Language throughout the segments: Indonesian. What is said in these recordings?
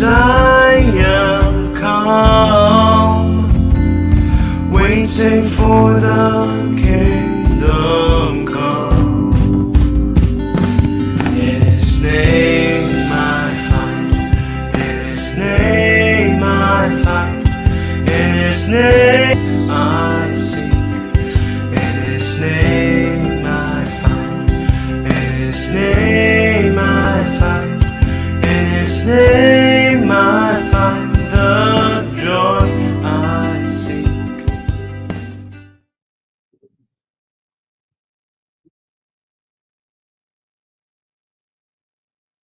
I am calm, waiting for the kingdom come. In His name I fight, in His name I fight, in His name I seek, in His name I fight, in His name I fight, in His name I find the joy I seek.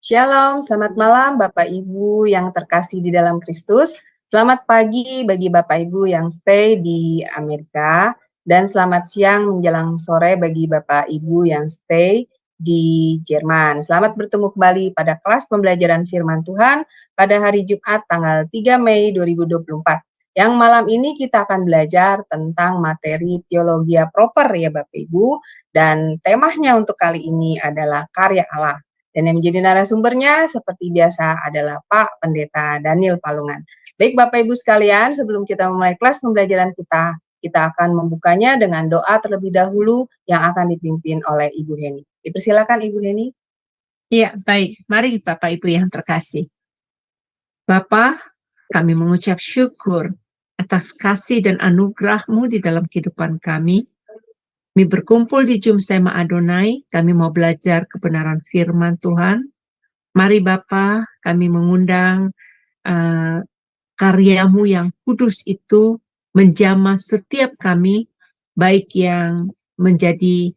Shalom, selamat malam Bapak Ibu yang terkasih di dalam Kristus. Selamat pagi bagi Bapak Ibu yang stay di Amerika, dan selamat siang menjelang sore bagi Bapak Ibu yang stay di Jerman. Selamat bertemu kembali pada kelas pembelajaran firman Tuhan pada hari Jumat tanggal 3 Mei 2024. Yang malam ini kita akan belajar tentang materi teologi proper ya Bapak Ibu, dan temanya untuk kali ini adalah karya Allah. Dan yang menjadi narasumbernya seperti biasa adalah Pak Pendeta Daniel Palungan. Baik Bapak Ibu sekalian, sebelum kita memulai kelas pembelajaran kita akan membukanya dengan doa terlebih dahulu yang akan dipimpin oleh Ibu Heni. Dipersilakan Ibu Heni. Ya, baik. Mari Bapak Ibu yang terkasih. Bapa, kami mengucap syukur atas kasih dan anugerah-Mu di dalam kehidupan kami. Kami berkumpul di Jum Sema Adonai, kami mau belajar kebenaran firman Tuhan. Mari Bapa, kami mengundang karya-Mu yang kudus itu menjamah setiap kami, baik yang menjadi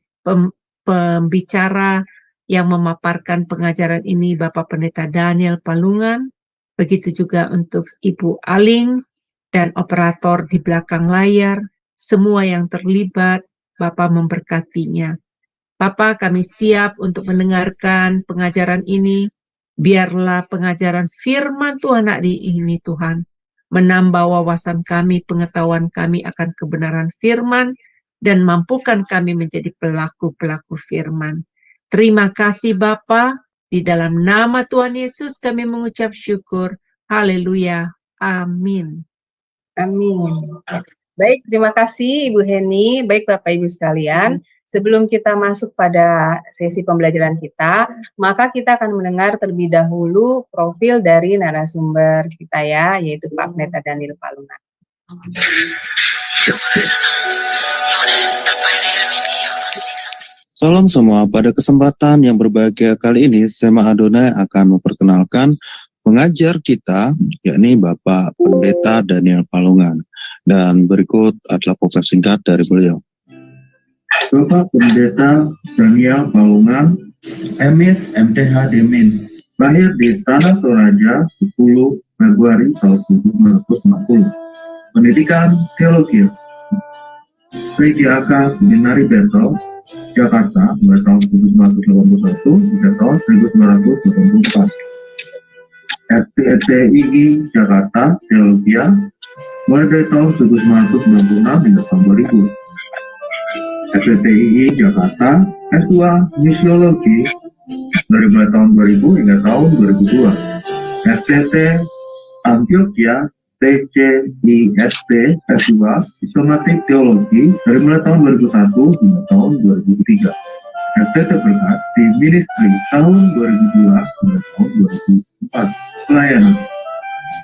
pembicara yang memaparkan pengajaran ini Bapak Pendeta Daniel Palungan, begitu juga untuk Ibu Aling dan operator di belakang layar, semua yang terlibat, Bapak memberkatinya. Bapak, kami siap untuk mendengarkan pengajaran ini. Biarlah pengajaran firman Tuhan hari ini, Tuhan, menambah wawasan kami, pengetahuan kami akan kebenaran firman, dan mampukan kami menjadi pelaku-pelaku firman. Terima kasih Bapa, di dalam nama Tuhan Yesus kami mengucap syukur. Haleluya. Amin. Amin. Baik, terima kasih Ibu Heni. Baik Bapak Ibu sekalian, sebelum kita masuk pada sesi pembelajaran kita, maka kita akan mendengar terlebih dahulu profil dari narasumber kita ya, yaitu Pak Pendeta Daniel Palungan. Salam semua, pada kesempatan yang berbahagia kali ini, Sema Adonai akan memperkenalkan pengajar kita, yakni Bapak Pendeta Daniel Palungan. Dan berikut adalah profil singkat dari beliau. Bapak Pendeta Daniel Palungan, MS MTH Demin, lahir di Tanah Toraja 10 Februari tahun 1940. Pendidikan teologi, PGAK Seminari Bentel, Jakarta, mulai tahun 1981 hingga tahun 1984. FPSTII Jakarta, Teologia, mulai dari tahun 1996 hingga tahun 2000. FPTII Jakarta, S2 Misiologi, dari mulai tahun 2000 hingga tahun 2002. FPT Antioquia, TCIST, S2 Sistematik Teologi, dari mulai tahun 2001 hingga tahun 2003. FTTPK di Ministry tahun 2002 hingga tahun 2004. Pelayanan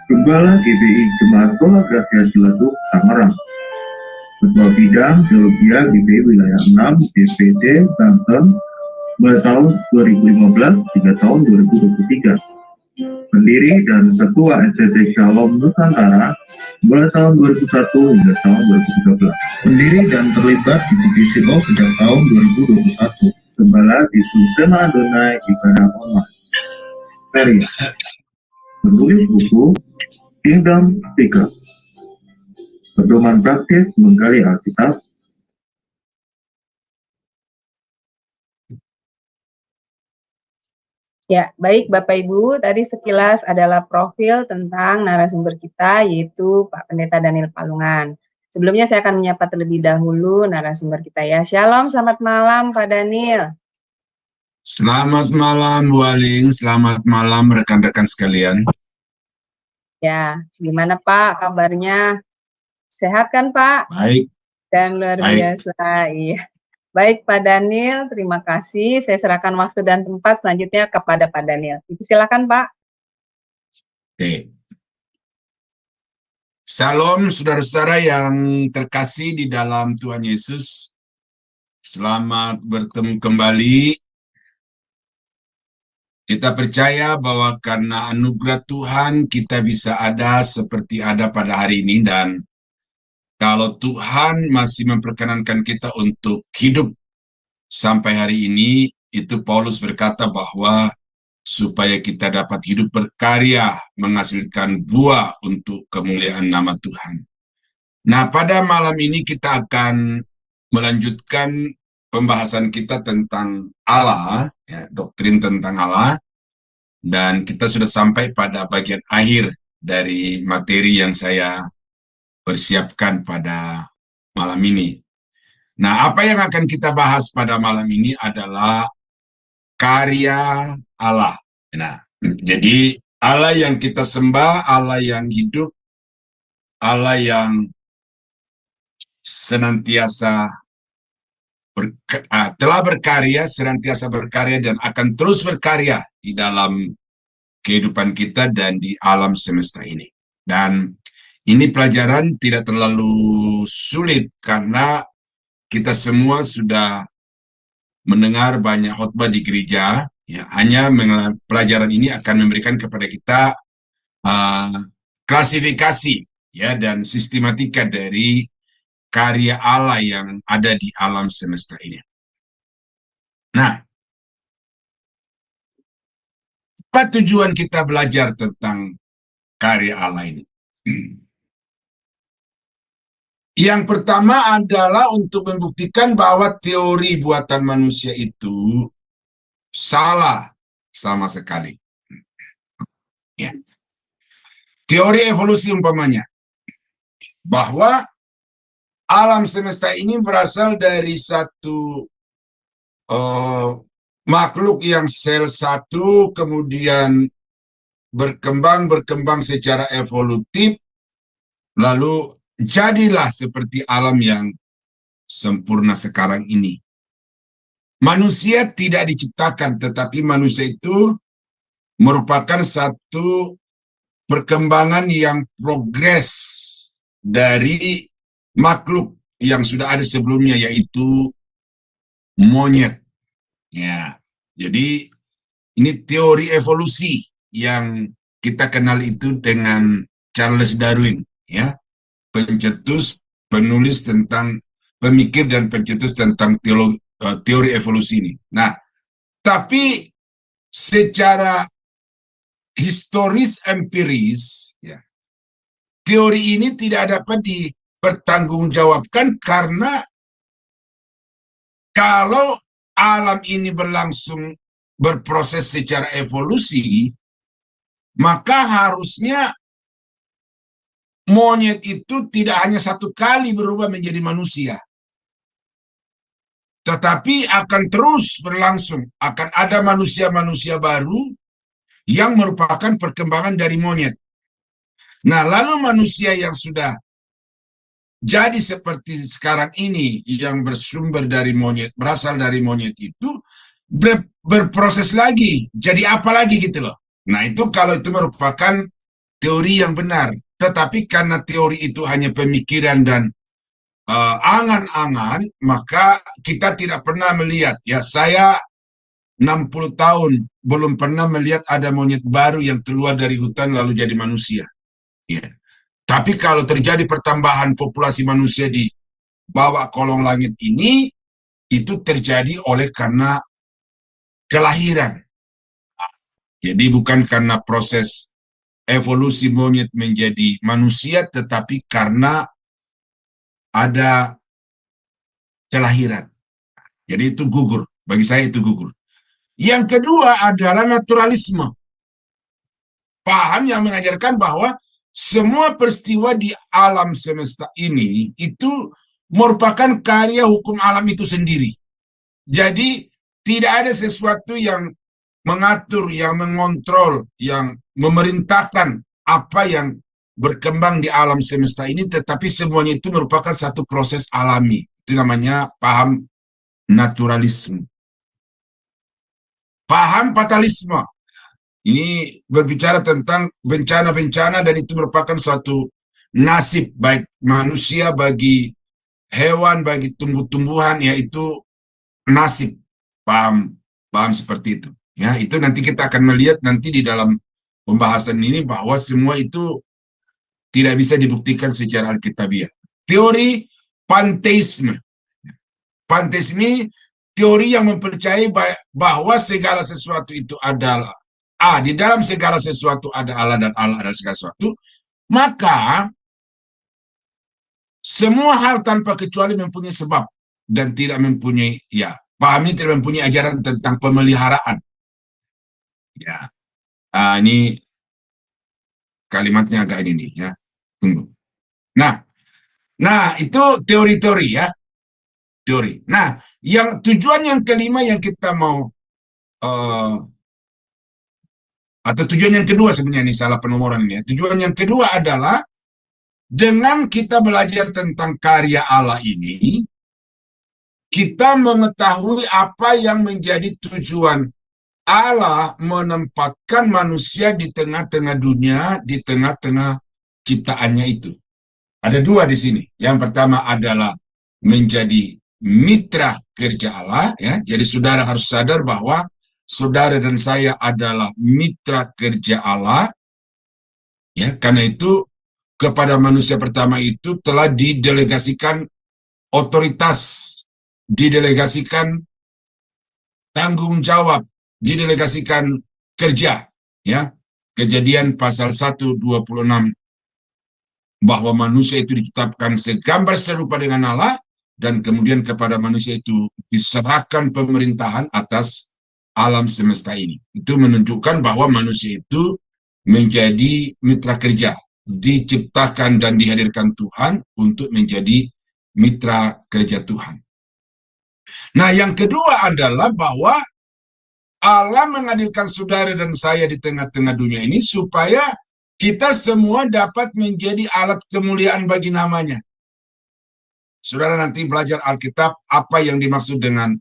Gembala GBI Jemaat Bola Gracia Ciledug, Tangerang. Ketua Bidang Teologia GBI Wilayah 6 DPD Banten, mulai tahun 2015 hingga tahun 2023. Pendiri dan Ketua NCT Shalom Nusantara, mulai tahun 2001 hingga tahun 2013. Pendiri dan terlibat di divisi O sejak tahun 2021. Gembala di Sema Adonai Ibadah Online. Peris menulis buku Kingdom Speaker, pedoman praktis menggali Alkitab. Ya, baik Bapak Ibu, tadi sekilas adalah profil tentang narasumber kita, yaitu Pak Pendeta Daniel Palungan. Sebelumnya saya akan menyapa terlebih dahulu narasumber kita ya. Shalom, selamat malam Pak Daniel. Selamat malam Bu Aling, selamat malam rekan-rekan sekalian. Ya, gimana Pak kabarnya? Sehat kan Pak? Baik, Dan luar baik. biasa, iya. Baik Pak Daniel, terima kasih. Saya serahkan waktu dan tempat selanjutnya kepada Pak Daniel. Silakan Pak. Oke. Salam saudara-saudara yang terkasih di dalam Tuhan Yesus. Selamat bertemu kembali. Kita percaya bahwa karena anugerah Tuhan kita bisa ada seperti ada pada hari ini, dan kalau Tuhan masih memperkenankan kita untuk hidup sampai hari ini, itu Paulus berkata bahwa supaya kita dapat hidup berkarya, menghasilkan buah untuk kemuliaan nama Tuhan. Nah, pada malam ini kita akan melanjutkan pembahasan kita tentang Allah, ya, doktrin tentang Allah, dan kita sudah sampai pada bagian akhir dari materi yang saya persiapkan pada malam ini. Nah, apa yang akan kita bahas pada malam ini adalah karya Allah. Nah, jadi Allah yang kita sembah, Allah yang hidup, Allah yang senantiasa telah berkarya, senantiasa berkarya, dan akan terus berkarya di dalam kehidupan kita dan di alam semesta ini. Dan ini pelajaran tidak terlalu sulit karena kita semua sudah mendengar banyak khotbah di gereja. Ya, hanya pelajaran ini akan memberikan kepada kita klasifikasi, ya, dan sistematika dari karya Allah yang ada di alam semesta ini. Nah, apa tujuan kita belajar tentang karya Allah ini? Yang pertama adalah untuk membuktikan bahwa teori buatan manusia itu salah sama sekali. Ya. Teori evolusi umpamanya, bahwa alam semesta ini berasal dari satu makhluk yang sel satu, kemudian berkembang secara evolutif, lalu jadilah seperti alam yang sempurna sekarang ini. Manusia tidak diciptakan, tetapi manusia itu merupakan satu perkembangan yang progres dari makhluk yang sudah ada sebelumnya, yaitu monyet. Ya, jadi ini teori evolusi yang kita kenal itu dengan Charles Darwin, ya, penulis tentang, pemikir dan pencetus tentang teori evolusi ini. Nah, tapi secara historis empiris, ya, teori ini tidak dapat dipertanggungjawabkan karena kalau alam ini berproses secara evolusi, maka harusnya monyet itu tidak hanya satu kali berubah menjadi manusia, tetapi akan terus berlangsung. Akan ada manusia-manusia baru yang merupakan perkembangan dari monyet. Nah, lalu manusia yang sudah jadi seperti sekarang ini, yang bersumber dari monyet, berasal dari monyet itu, berproses lagi. Jadi apa lagi gitu loh. Nah, itu kalau itu merupakan teori yang benar. Tetapi karena teori itu hanya pemikiran dan angan-angan, maka kita tidak pernah melihat. Ya, saya 60 tahun belum pernah melihat ada monyet baru yang keluar dari hutan lalu jadi manusia. Ya. Tapi kalau terjadi pertambahan populasi manusia di bawah kolong langit ini, itu terjadi karena kelahiran. Jadi bukan karena proses evolusi monyet menjadi manusia, tetapi karena ada kelahiran. Jadi itu gugur. Bagi saya itu gugur. Yang kedua adalah naturalisme. Paham yang mengajarkan bahwa semua peristiwa di alam semesta ini itu merupakan karya hukum alam itu sendiri. Jadi tidak ada sesuatu yang mengatur, yang mengontrol, yang memerintahkan apa yang berkembang di alam semesta ini, tetapi semuanya itu merupakan satu proses alami. Itu namanya paham naturalisme. Paham fatalisme. Ini berbicara tentang bencana-bencana dan itu merupakan suatu nasib baik manusia, bagi hewan, bagi tumbuh-tumbuhan, yaitu nasib. Paham seperti itu. Ya, itu nanti kita akan melihat nanti di dalam pembahasan ini bahwa semua itu tidak bisa dibuktikan secara alkitabiah. Teori panteisme. Panteisme teori yang mempercayai bahwa segala sesuatu itu adalah di dalam segala sesuatu ada Allah dan Allah adalah segala sesuatu, maka semua hal tanpa kecuali mempunyai sebab dan tidak mempunyai, paham ini tidak mempunyai ajaran tentang pemeliharaan. Ya, ini kalimatnya agak ini nih, ya. Tunggu. Nah, itu teori-teori ya, teori. Nah, tujuan yang kelima yang kita mau atau tujuan yang kedua sebenarnya, ini salah penomoran ini ya. Tujuan yang kedua adalah dengan kita belajar tentang karya Allah ini, kita mengetahui apa yang menjadi tujuan Allah menempatkan manusia di tengah-tengah dunia, di tengah-tengah ciptaannya itu. Ada dua di sini. Yang pertama adalah menjadi mitra kerja Allah, ya. Jadi saudara harus sadar bahwa saudara dan saya adalah mitra kerja Allah, ya. Karena itu kepada manusia pertama itu telah didelegasikan otoritas, didelegasikan tanggung jawab, didelegasikan kerja, ya. Kejadian pasal 1:26 bahwa manusia itu ditetapkan segambar serupa dengan Allah, dan kemudian kepada manusia itu diserahkan pemerintahan atas alam semesta ini. Itu menunjukkan bahwa manusia itu menjadi mitra kerja, diciptakan dan dihadirkan Tuhan untuk menjadi mitra kerja Tuhan. Nah, yang kedua adalah bahwa Allah menghadirkan saudara dan saya di tengah-tengah dunia ini supaya kita semua dapat menjadi alat kemuliaan bagi namanya. Saudara nanti belajar Alkitab apa yang dimaksud dengan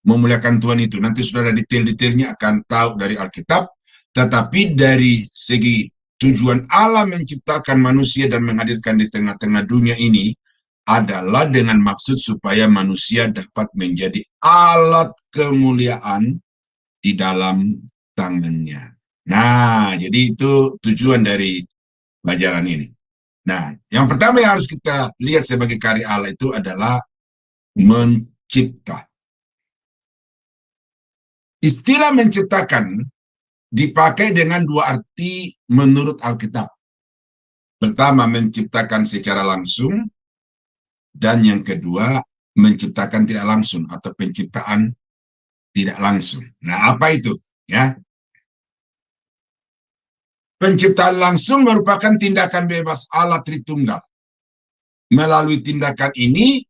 memuliakan Tuhan itu. Nanti saudara detail-detailnya akan tahu dari Alkitab. Tetapi dari segi tujuan Allah menciptakan manusia dan menghadirkan di tengah-tengah dunia ini adalah dengan maksud supaya manusia dapat menjadi alat kemuliaan di dalam tangannya. Nah, jadi itu tujuan dari pelajaran ini. Nah, yang pertama yang harus kita lihat sebagai karya Allah itu adalah mencipta. Istilah menciptakan dipakai dengan dua arti menurut Alkitab. Pertama, menciptakan secara langsung, dan yang kedua, menciptakan tidak langsung atau penciptaan tidak langsung. Nah, apa itu? Ya. Penciptaan langsung merupakan tindakan bebas Allah Tritunggal. Melalui tindakan ini,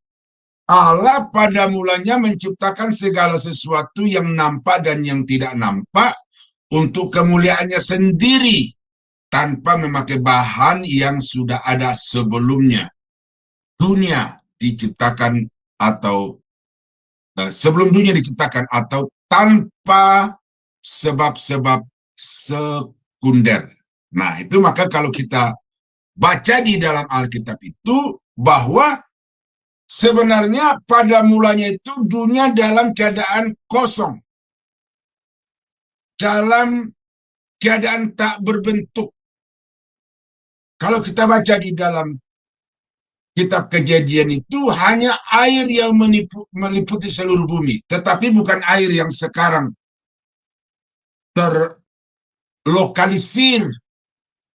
Allah pada mulanya menciptakan segala sesuatu yang nampak dan yang tidak nampak untuk kemuliaannya sendiri, tanpa memakai bahan yang sudah ada sebelumnya. Dunia diciptakan atau sebelum dunia diciptakan atau tanpa sebab-sebab sekunder. Nah, itu maka kalau kita baca di dalam Alkitab itu bahwa sebenarnya pada mulanya itu dunia dalam keadaan kosong, dalam keadaan tak berbentuk. Kalau kita baca di dalam kitab Kejadian itu hanya air yang meliputi seluruh bumi, tetapi bukan air yang sekarang terlokalisir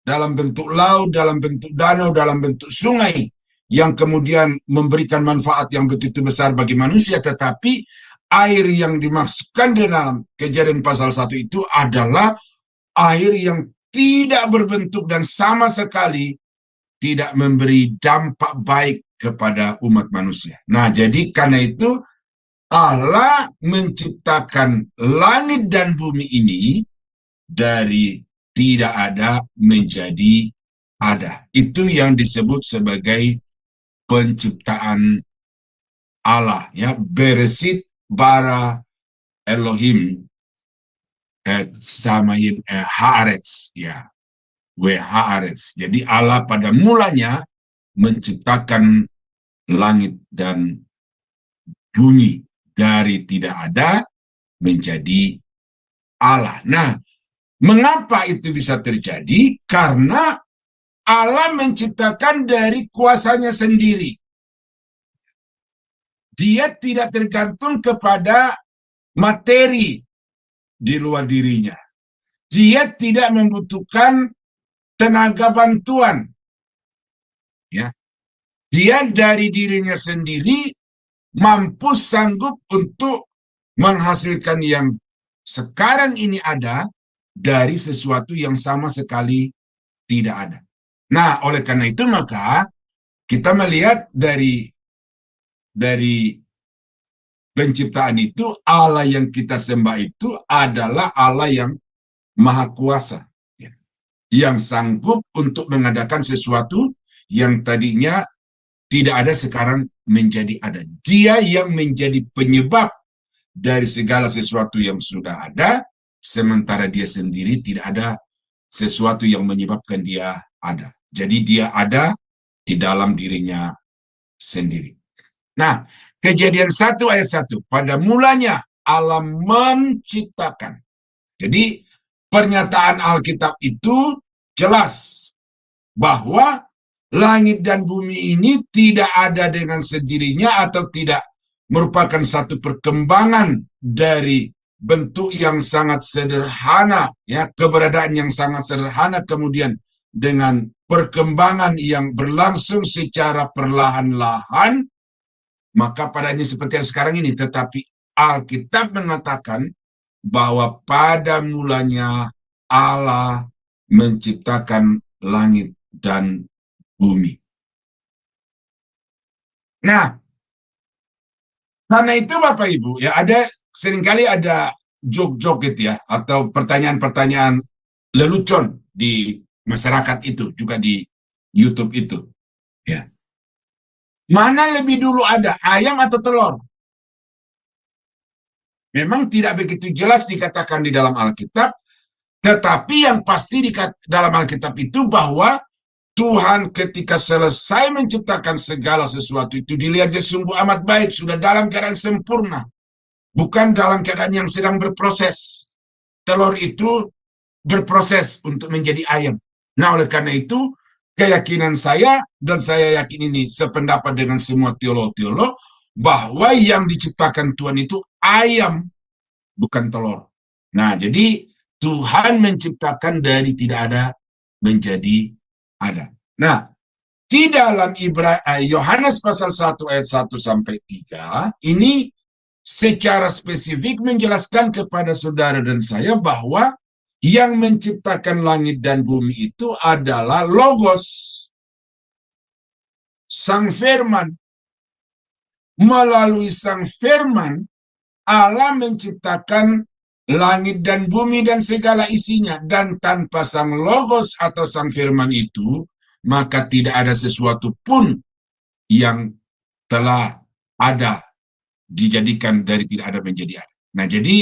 dalam bentuk laut, dalam bentuk danau, dalam bentuk sungai, yang kemudian memberikan manfaat yang begitu besar bagi manusia. Tetapi air yang dimaksudkan di dalam Kejadian pasal 1 itu adalah air yang tidak berbentuk dan sama sekali tidak memberi dampak baik kepada umat manusia. Nah, jadi karena itu Allah menciptakan langit dan bumi ini dari tidak ada menjadi ada. Itu yang disebut sebagai penciptaan Allah, ya. Beresit bara Elohim samayim haaretz, ya. Haaretz. Jadi Allah pada mulanya menciptakan langit dan bumi dari tidak ada menjadi Allah. Nah, mengapa itu bisa terjadi? Karena Allah menciptakan dari kuasanya sendiri. Dia tidak tergantung kepada materi di luar dirinya. Dia tidak membutuhkan tenaga bantuan. Ya. Dia dari dirinya sendiri mampu sanggup untuk menghasilkan yang sekarang ini ada dari sesuatu yang sama sekali tidak ada. Nah, oleh karena itu maka kita melihat dari penciptaan itu, Allah yang kita sembah itu adalah Allah yang maha kuasa, ya, yang sanggup untuk mengadakan sesuatu yang tadinya tidak ada sekarang menjadi ada. Dia yang menjadi penyebab dari segala sesuatu yang sudah ada, sementara dia sendiri tidak ada sesuatu yang menyebabkan dia ada. Jadi dia ada di dalam dirinya sendiri. Nah, Kejadian 1 ayat 1. Pada mulanya Allah menciptakan. Jadi pernyataan Alkitab itu jelas bahwa langit dan bumi ini tidak ada dengan sendirinya atau tidak merupakan satu perkembangan dari bentuk yang sangat sederhana, ya, keberadaan yang sangat sederhana kemudian dengan perkembangan yang berlangsung secara perlahan-lahan, maka padanya seperti yang sekarang ini. Tetapi Alkitab mengatakan bahwa pada mulanya Allah menciptakan langit dan bumi. Nah, karena itu Bapak Ibu, ya, seringkali ada jok-jok gitu ya, atau pertanyaan-pertanyaan lelucon di masyarakat itu, juga di YouTube itu, ya. Mana lebih dulu ada, ayam atau telur? Memang tidak begitu jelas dikatakan di dalam Alkitab, tetapi yang pasti dalam Alkitab itu bahwa Tuhan ketika selesai menciptakan segala sesuatu itu dilihat dia sungguh amat baik, sudah dalam keadaan sempurna, bukan dalam keadaan yang sedang berproses. Telur itu berproses untuk menjadi ayam. Nah, oleh karena itu keyakinan saya, dan saya yakin ini sependapat dengan semua teolog-teolog, bahwa yang diciptakan Tuhan itu ayam, bukan telur. Nah, jadi Tuhan menciptakan dari tidak ada menjadi ada. Nah, di dalam Yohanes pasal 1 ayat 1 sampai 3, ini secara spesifik menjelaskan kepada saudara dan saya bahwa yang menciptakan langit dan bumi itu adalah Logos, Sang Firman. Melalui Sang Firman, Allah menciptakan langit dan bumi dan segala isinya. Dan tanpa Sang Logos atau Sang Firman itu, maka tidak ada sesuatu pun yang telah ada dijadikan dari tidak ada menjadi ada. Nah, jadi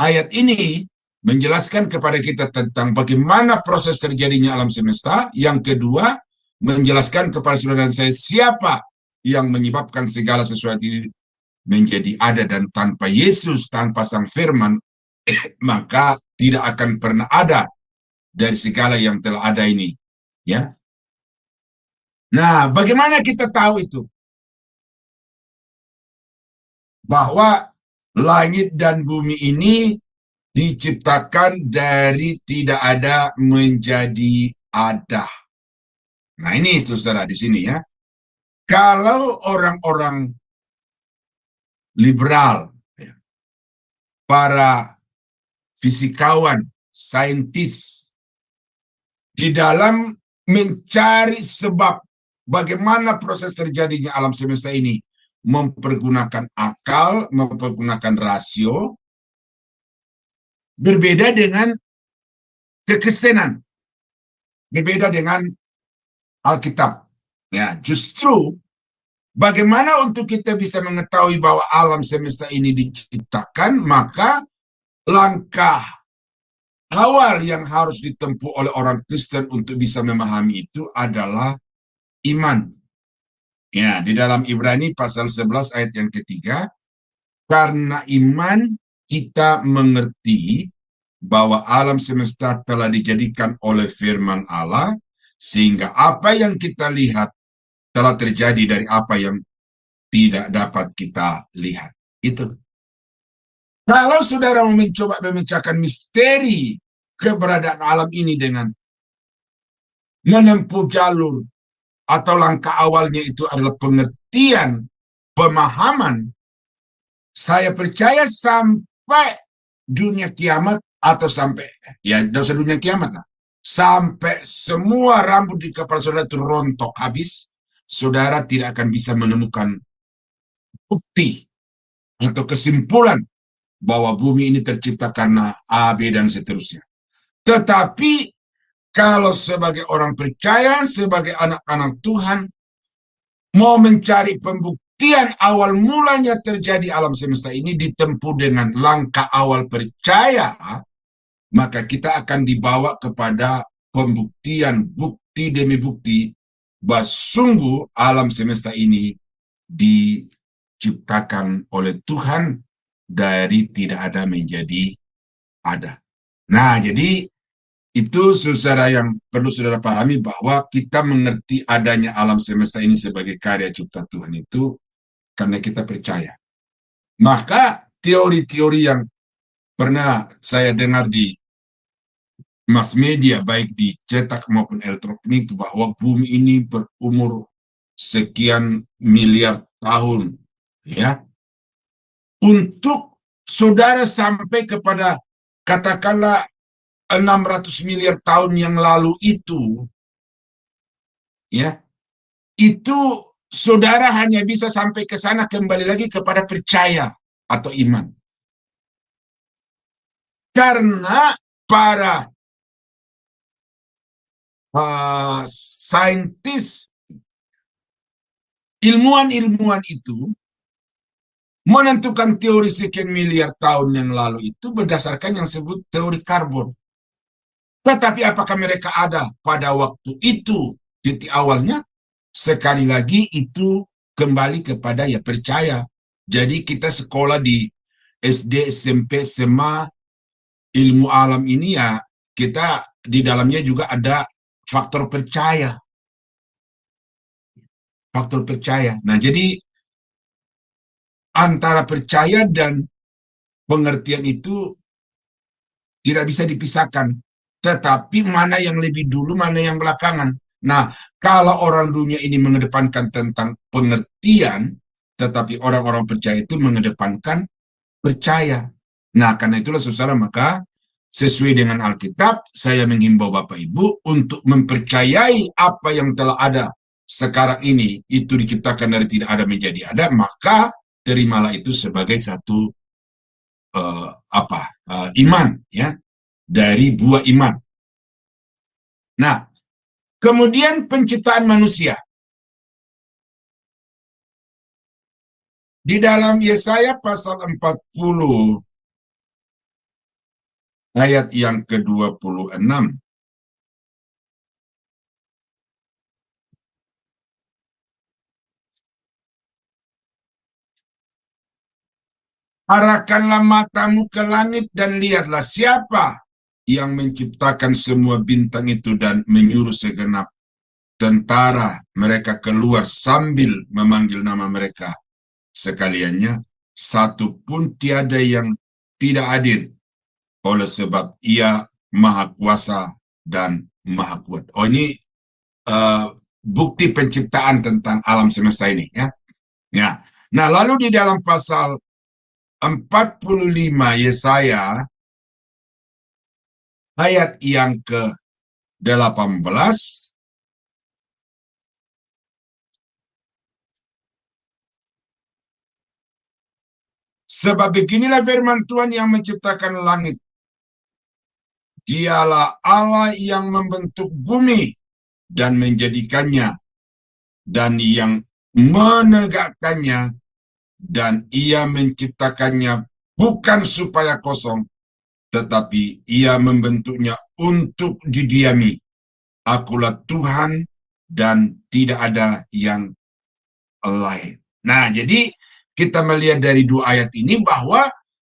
ayat ini menjelaskan kepada kita tentang bagaimana proses terjadinya alam semesta. Yang kedua, menjelaskan kepada saudara dan saya siapa yang menyebabkan segala sesuatu ini menjadi ada, dan tanpa Yesus, tanpa Sang Firman, maka tidak akan pernah ada dari segala yang telah ada ini, ya. Nah, bagaimana kita tahu itu? Bahwa langit dan bumi ini diciptakan dari tidak ada menjadi ada. Nah, ini saudara di sini, ya. Kalau orang-orang liberal, ya, para fisikawan, saintis, di dalam mencari sebab bagaimana proses terjadinya alam semesta ini, mempergunakan akal, mempergunakan rasio, berbeda dengan kekristenan, berbeda dengan Alkitab. Ya, justru bagaimana untuk kita bisa mengetahui bahwa alam semesta ini diciptakan, maka langkah awal yang harus ditempuh oleh orang Kristen untuk bisa memahami itu adalah iman. Ya, di dalam Ibrani pasal 11 ayat yang ketiga, karena iman kita mengerti bahwa alam semesta telah dijadikan oleh firman Allah, sehingga apa yang kita lihat telah terjadi dari apa yang tidak dapat kita lihat. Itu. Kalau saudara mencoba memecahkan misteri keberadaan alam ini dengan menempuh jalur atau langkah awalnya itu adalah pengertian, pemahaman, saya percaya sampai dunia kiamat atau sampai, ya tidak usah dunia kiamat lah, sampai semua rambut di kepala saudara itu rontok habis, saudara tidak akan bisa menemukan bukti atau kesimpulan bahwa bumi ini tercipta karena A, B, dan seterusnya. Tetapi kalau sebagai orang percaya, sebagai anak-anak Tuhan, mau mencari pembuktian awal mulanya terjadi alam semesta ini ditempuh dengan langkah awal percaya, maka kita akan dibawa kepada pembuktian, bukti demi bukti, bahwa sungguh alam semesta ini diciptakan oleh Tuhan dari tidak ada menjadi ada. Nah, jadi itu saudara yang perlu saudara pahami, bahwa kita mengerti adanya alam semesta ini sebagai karya cipta Tuhan itu karena kita percaya. Maka teori-teori yang pernah saya dengar di mass media, baik di cetak maupun elektronik, bahwa bumi ini berumur sekian miliar tahun, ya, untuk saudara sampai kepada katakanlah 600 miliar tahun yang lalu itu, ya, itu saudara hanya bisa sampai ke sana, kembali lagi kepada percaya atau iman. Karena para saintis, ilmuwan-ilmuwan itu menentukan teori sekian miliar tahun yang lalu itu berdasarkan yang disebut teori karbon. Tetapi apakah mereka ada pada waktu itu, titik awalnya? Sekali lagi itu kembali kepada ya percaya. Jadi kita sekolah di SD, SMP, SMA, ilmu alam ini ya, kita di dalamnya juga ada faktor percaya. Faktor percaya. Nah, jadi antara percaya dan pengertian itu tidak bisa dipisahkan. Tetapi mana yang lebih dulu, mana yang belakangan. Nah, kalau orang dunia ini mengedepankan tentang pengertian, tetapi orang-orang percaya itu mengedepankan percaya. Nah, karena itulah saudara, maka sesuai dengan Alkitab, saya menghimbau Bapak Ibu untuk mempercayai apa yang telah ada sekarang ini, itu diciptakan dari tidak ada menjadi ada, maka terimalah itu sebagai satu iman, ya, dari buah iman. Nah, kemudian penciptaan manusia. Di dalam Yesaya pasal 40 ayat yang ke-26. Arahkanlah matamu ke langit dan lihatlah siapa yang menciptakan semua bintang itu dan menyuruh segenap tentara mereka keluar sambil memanggil nama mereka sekaliannya. Satu pun tiada yang tidak hadir, oleh sebab ia maha kuasa dan maha kuat. Oh, ini bukti penciptaan tentang alam semesta ini, ya. Ya. Nah, lalu di dalam pasal 45 Yesaya ayat yang ke-18, sebab beginilah firman Tuhan yang menciptakan langit Dialah Allah yang membentuk bumi dan menjadikannya, dan yang menegakkannya, dan Ia menciptakannya bukan supaya kosong, tetapi Ia membentuknya untuk didiami. Akulah Tuhan dan tidak ada yang lain. Nah, jadi kita melihat dari dua ayat ini bahwa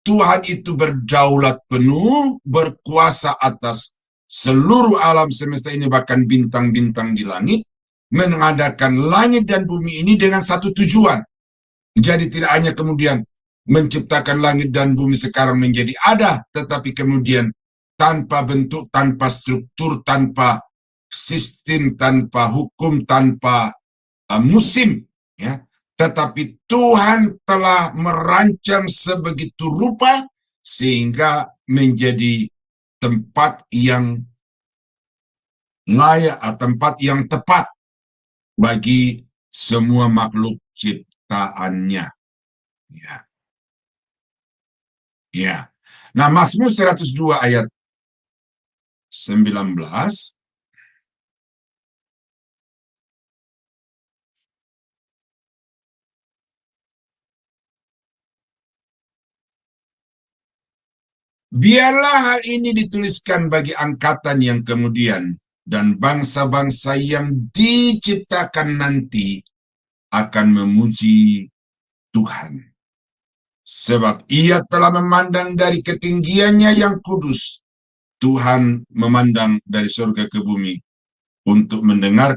Tuhan itu berdaulat penuh, berkuasa atas seluruh alam semesta ini, bahkan bintang-bintang di langit, mengadakan langit dan bumi ini dengan satu tujuan. Jadi tidak hanya kemudian menciptakan langit dan bumi sekarang menjadi ada, tetapi kemudian tanpa bentuk, tanpa struktur, tanpa sistem, tanpa hukum, tanpa musim, ya. Tetapi Tuhan telah merancang sebegitu rupa sehingga menjadi tempat yang layak, tempat yang tepat bagi semua makhluk ciptaannya. Ya. Ya. Nah, Mazmur 102 ayat 19. Biarlah hal ini dituliskan bagi angkatan yang kemudian, dan bangsa-bangsa yang diciptakan nanti akan memuji Tuhan. Sebab Ia telah memandang dari ketinggiannya yang kudus. Tuhan memandang dari surga ke bumi untuk mendengar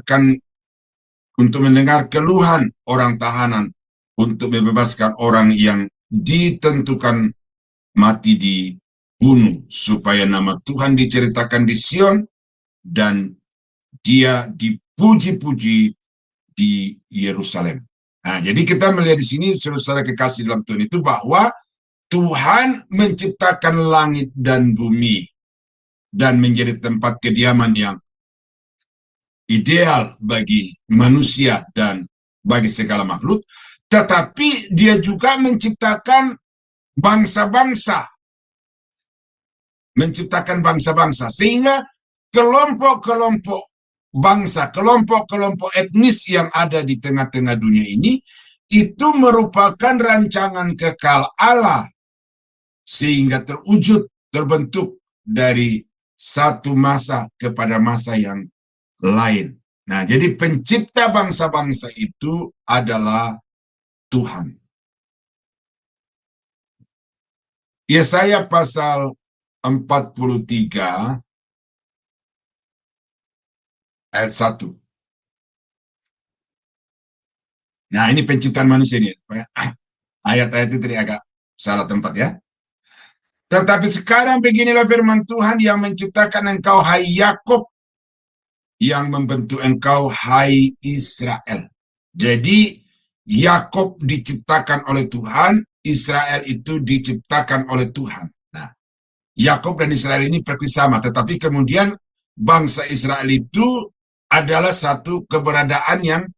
keluhan orang tahanan, untuk membebaskan orang yang ditentukan mati dibunuh, supaya nama Tuhan diceritakan di Sion dan Dia dipuji-puji di Yerusalem. Nah, jadi kita melihat di sini, saudara kekasih dalam Tuhan, itu bahwa Tuhan menciptakan langit dan bumi dan menjadi tempat kediaman yang ideal bagi manusia dan bagi segala makhluk, tetapi Dia juga menciptakan bangsa-bangsa, sehingga kelompok-kelompok bangsa, kelompok-kelompok etnis yang ada di tengah-tengah dunia ini, itu merupakan rancangan kekal Allah, sehingga terbentuk dari satu masa kepada masa yang lain. Nah, jadi pencipta bangsa-bangsa itu adalah Tuhan. Yesaya pasal 43 ayat 1. Nah, ini penciptaan manusia ini. Ayat-ayat itu tadi agak salah tempat, ya. Tetapi sekarang beginilah firman Tuhan yang menciptakan engkau, hai Yakub, yang membentuk engkau, hai Israel. Jadi Yakub diciptakan oleh Tuhan, Israel itu diciptakan oleh Tuhan. Nah, Yakub dan Israel ini persis sama, tetapi kemudian bangsa Israel itu adalah satu keberadaan yang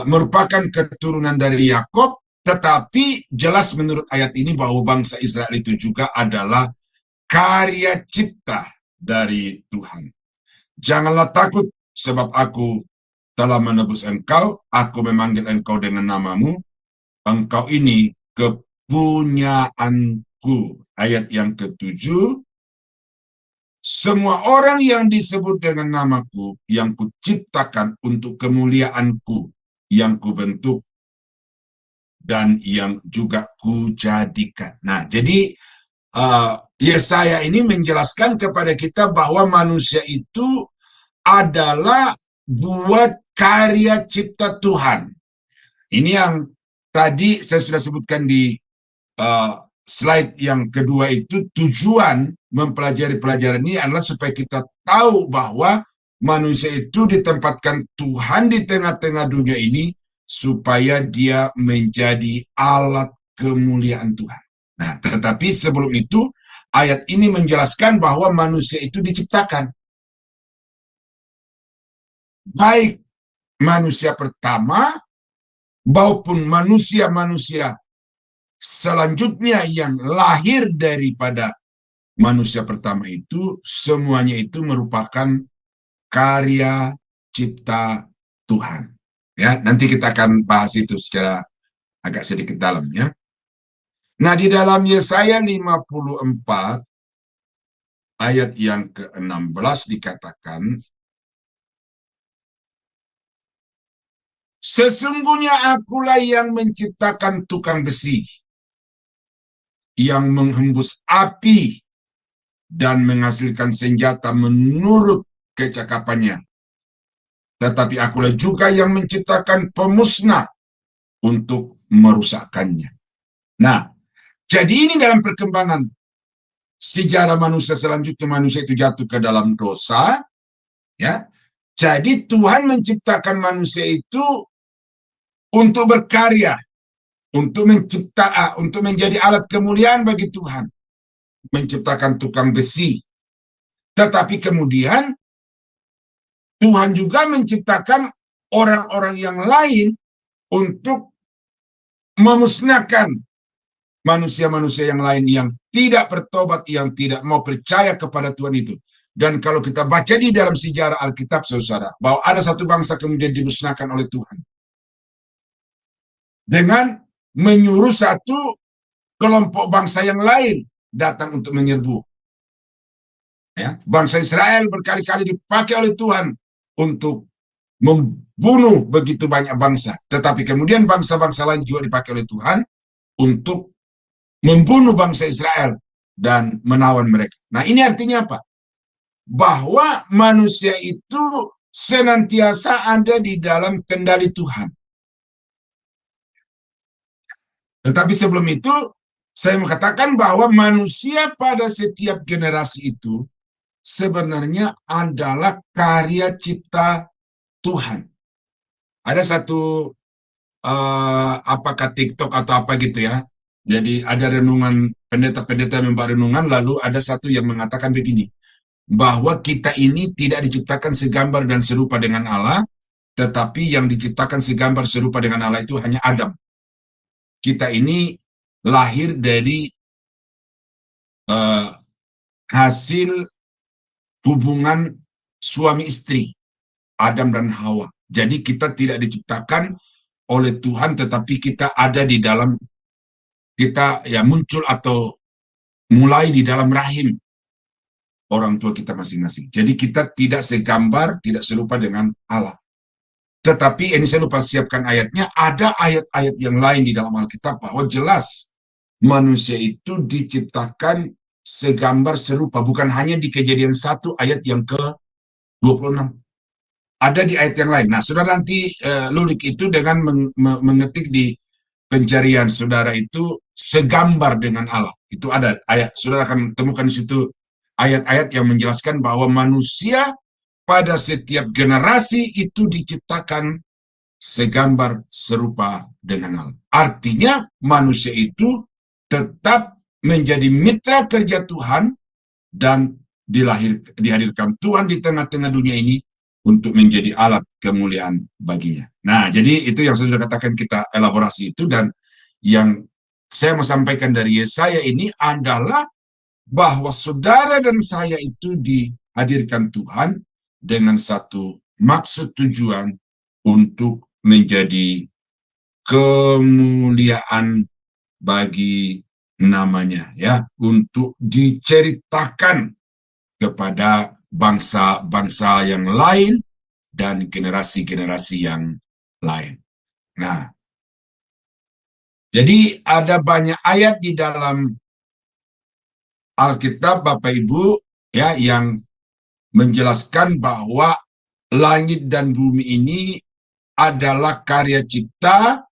merupakan keturunan dari Yakub, tetapi jelas menurut ayat ini bahwa bangsa Israel itu juga adalah karya cipta dari Tuhan. Janganlah takut, sebab aku telah menebus engkau, aku memanggil engkau dengan namamu, engkau ini kepunyaanku. Ayat yang ke-7, semua orang yang disebut dengan namaku, yang kuciptakan untuk kemuliaanku, yang kubentuk, dan yang juga kujadikan. Nah, jadi Yesaya ini menjelaskan kepada kita bahwa manusia itu adalah buat karya cipta Tuhan. Ini yang tadi saya sudah sebutkan di slide yang kedua itu. Tujuan mempelajari pelajaran ini adalah supaya kita tahu bahwa manusia itu ditempatkan Tuhan di tengah-tengah dunia ini supaya dia menjadi alat kemuliaan Tuhan. Nah, tetapi sebelum itu ayat ini menjelaskan bahwa manusia itu diciptakan. Baik manusia pertama maupun manusia-manusia selanjutnya yang lahir daripada manusia pertama itu semuanya itu merupakan karya cipta Tuhan. Ya, nanti kita akan bahas itu secara agak sedikit dalam ya. Nah, di dalam Yesaya 54 ayat yang ke-16 dikatakan, sesungguhnya akulah yang menciptakan tukang besi, yang menghembus api dan menghasilkan senjata menurut kecakapannya. Tetapi akulah juga yang menciptakan pemusnah untuk merusakkannya. Nah, jadi ini dalam perkembangan sejarah manusia selanjutnya, manusia itu jatuh ke dalam dosa, ya. Jadi Tuhan menciptakan manusia itu untuk berkarya, untuk untuk menjadi alat kemuliaan bagi Tuhan, menciptakan tukang besi. Tetapi kemudian Tuhan juga menciptakan orang-orang yang lain untuk memusnahkan manusia-manusia yang lain yang tidak bertobat, yang tidak mau percaya kepada Tuhan itu. Dan kalau kita baca di dalam sejarah Alkitab, saudara, bahwa ada satu bangsa kemudian dimusnahkan oleh Tuhan dengan menyuruh satu kelompok bangsa yang lain datang untuk menyerbu. Ya, bangsa Israel berkali-kali dipakai oleh Tuhan untuk membunuh begitu banyak bangsa. Tetapi kemudian bangsa-bangsa lain juga dipakai oleh Tuhan untuk membunuh bangsa Israel dan menawan mereka. Nah, ini artinya apa? Bahwa manusia itu senantiasa ada di dalam kendali Tuhan. Tetapi sebelum itu, saya mengatakan bahwa manusia pada setiap generasi itu sebenarnya adalah karya cipta Tuhan. Ada satu apakah TikTok atau apa gitu ya. Jadi ada renungan, pendeta-pendeta membuat renungan, lalu ada satu yang mengatakan begini, bahwa kita ini tidak diciptakan segambar dan serupa dengan Allah, tetapi yang diciptakan segambar serupa dengan Allah itu hanya Adam. Kita ini lahir dari hasil hubungan suami istri, Adam dan Hawa. Jadi kita tidak diciptakan oleh Tuhan, tetapi kita ada di dalam, kita ya muncul atau mulai di dalam rahim orang tua kita masing-masing. Jadi kita tidak segambar, tidak serupa dengan Allah. Tetapi ini saya lupa siapkan ayatnya, ada ayat-ayat yang lain di dalam Alkitab bahwa jelas manusia itu diciptakan segambar serupa, bukan hanya di Kejadian 1 ayat yang ke-26. Ada di ayat yang lain. Nah, saudara nanti lulik itu dengan mengetik di pencarian saudara itu segambar dengan Allah. Itu ada ayat, saudara akan temukan di situ ayat-ayat yang menjelaskan bahwa manusia pada setiap generasi itu diciptakan segambar serupa dengan Allah. Artinya manusia itu tetap menjadi mitra kerja Tuhan dan dihadirkan Tuhan di tengah-tengah dunia ini untuk menjadi alat kemuliaan baginya. Nah, jadi itu yang saya sudah katakan, kita elaborasi itu, dan yang saya mau sampaikan dari Yesaya ini adalah bahwa saudara dan saya itu dihadirkan Tuhan dengan satu maksud tujuan untuk menjadi kemuliaan bagi namanya, ya, untuk diceritakan kepada bangsa-bangsa yang lain dan generasi-generasi yang lain. Nah, jadi ada banyak ayat di dalam Alkitab, Bapak Ibu, ya, yang menjelaskan bahwa langit dan bumi ini adalah karya cipta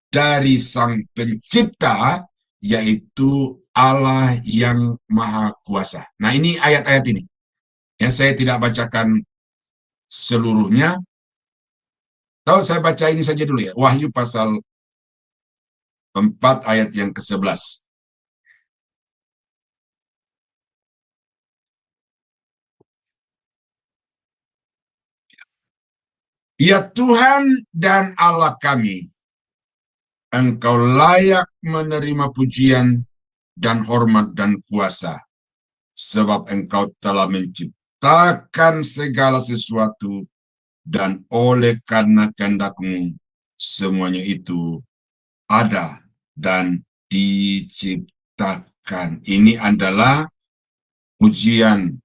dari Sang Pencipta, yaitu Allah yang Maha Kuasa. Nah, ini ayat-ayat ini. Ya, saya tidak bacakan seluruhnya. Tahu, saya baca ini saja dulu ya. Wahyu pasal 4 ayat yang ke-11. Ya Tuhan dan Allah kami, Engkau layak menerima pujian dan hormat dan kuasa, sebab Engkau telah menciptakan segala sesuatu, dan oleh karena kehendak-Mu semuanya itu ada dan diciptakan. Ini adalah pujian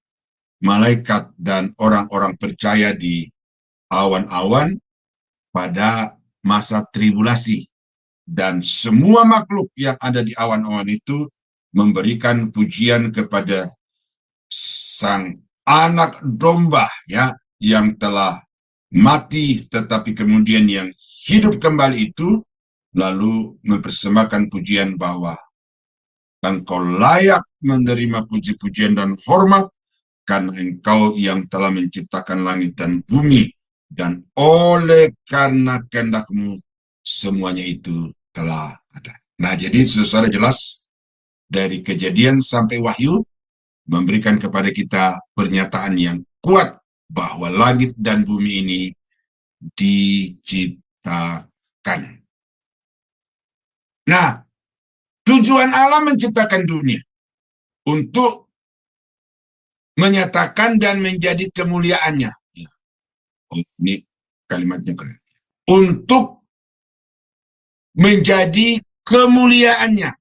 malaikat dan orang-orang percaya di awan-awan pada masa tribulasi. Dan semua makhluk yang ada di awan-awan itu memberikan pujian kepada Sang Anak Domba, ya, yang telah mati tetapi kemudian yang hidup kembali itu, lalu mempersembahkan pujian bahwa Engkau layak menerima puji-pujian dan hormat karena Engkau yang telah menciptakan langit dan bumi, dan oleh karena kehendak-Mu semuanya itu telah ada. Nah, jadi saudara, jelas dari Kejadian sampai Wahyu memberikan kepada kita pernyataan yang kuat bahwa langit dan bumi ini diciptakan. Nah, tujuan Allah menciptakan dunia untuk menyatakan dan menjadi kemuliaannya. Oh, ini kalimatnya keren. Untuk menjadi kemuliaannya.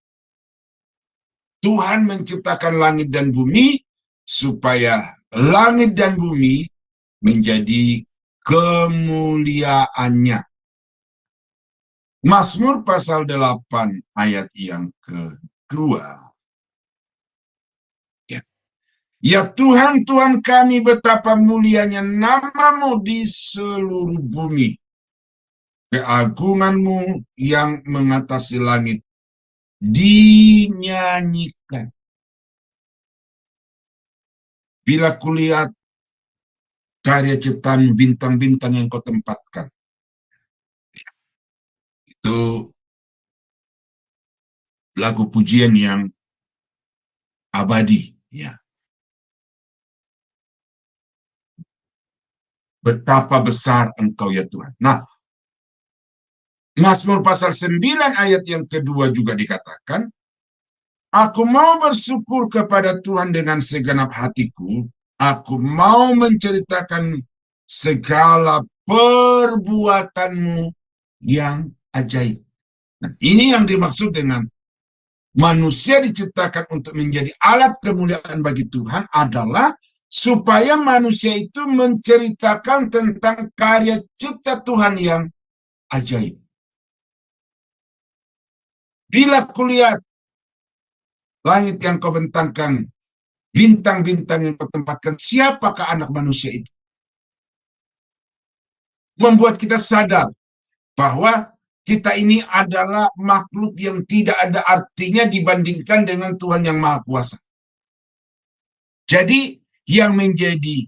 Tuhan menciptakan langit dan bumi supaya langit dan bumi menjadi kemuliaannya. Mazmur pasal 8 ayat yang kedua. Ya Tuhan, Tuhan kami, betapa mulianya nama-Mu di seluruh bumi. Keagungan-Mu yang mengatasi langit dinyanyikan. Bila kulihat karya ciptaan bintang-bintang yang Kau tempatkan, itu lagu pujian yang abadi, ya. Betapa besar Engkau, ya Tuhan. Nah, Mazmur pasal 9 ayat yang kedua juga dikatakan, aku mau bersyukur kepada Tuhan dengan segenap hatiku, aku mau menceritakan segala perbuatan-Mu yang ajaib. Nah, ini yang dimaksud dengan manusia diciptakan untuk menjadi alat kemuliaan bagi Tuhan adalah supaya manusia itu menceritakan tentang karya cipta Tuhan yang ajaib. Bila kulihat langit yang Kau bentangkan, bintang-bintang yang Kau tempatkan, siapakah anak manusia itu? Membuat kita sadar bahwa kita ini adalah makhluk yang tidak ada artinya dibandingkan dengan Tuhan yang Maha Kuasa. Jadi, yang menjadi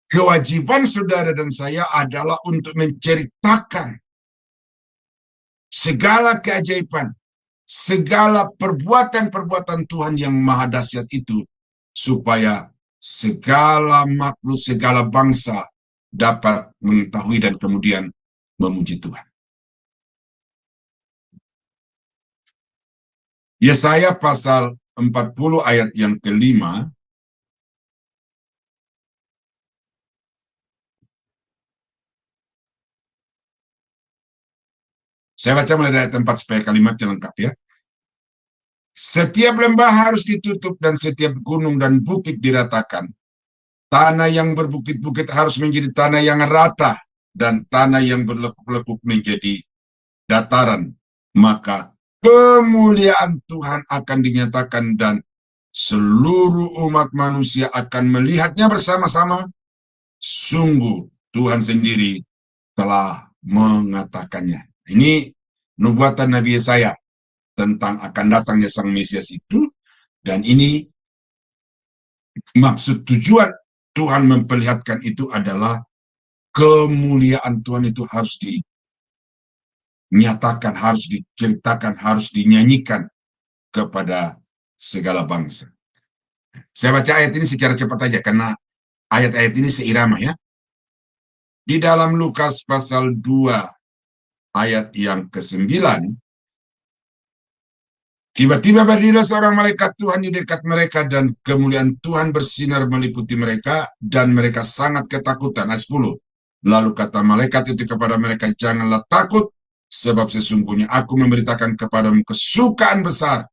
kewajiban saudara dan saya adalah untuk menceritakan segala keajaiban, segala perbuatan-perbuatan Tuhan yang maha dahsyat itu, supaya segala makhluk, segala bangsa dapat mengetahui dan kemudian memuji Tuhan. Yesaya pasal 40 ayat yang kelima, saya baca mulai dari ayat 4 supaya kalimatnya lengkap, ya. Setiap lembah harus ditutup dan setiap gunung dan bukit diratakan. Tanah yang berbukit-bukit harus menjadi tanah yang rata dan tanah yang berlekuk-lekuk menjadi dataran. Maka kemuliaan Tuhan akan dinyatakan dan seluruh umat manusia akan melihatnya bersama-sama. Sungguh Tuhan sendiri telah mengatakannya. Ini nubuatan Nabi Yesaya tentang akan datangnya Sang Mesias itu, dan ini maksud tujuan Tuhan memperlihatkan itu adalah kemuliaan Tuhan itu harus dinyatakan, harus diceritakan, harus dinyanyikan kepada segala bangsa. Saya baca ayat ini secara cepat aja karena ayat-ayat ini seirama, ya. Di dalam Lukas pasal 2 ayat yang ke-9, Tiba-tiba berdirilah seorang malaikat Tuhan di dekat mereka dan kemuliaan Tuhan bersinar meliputi mereka dan mereka sangat ketakutan. Ayat 10. Lalu kata malaikat itu kepada mereka, janganlah takut, sebab sesungguhnya aku memberitakan kepadamu kesukaan besar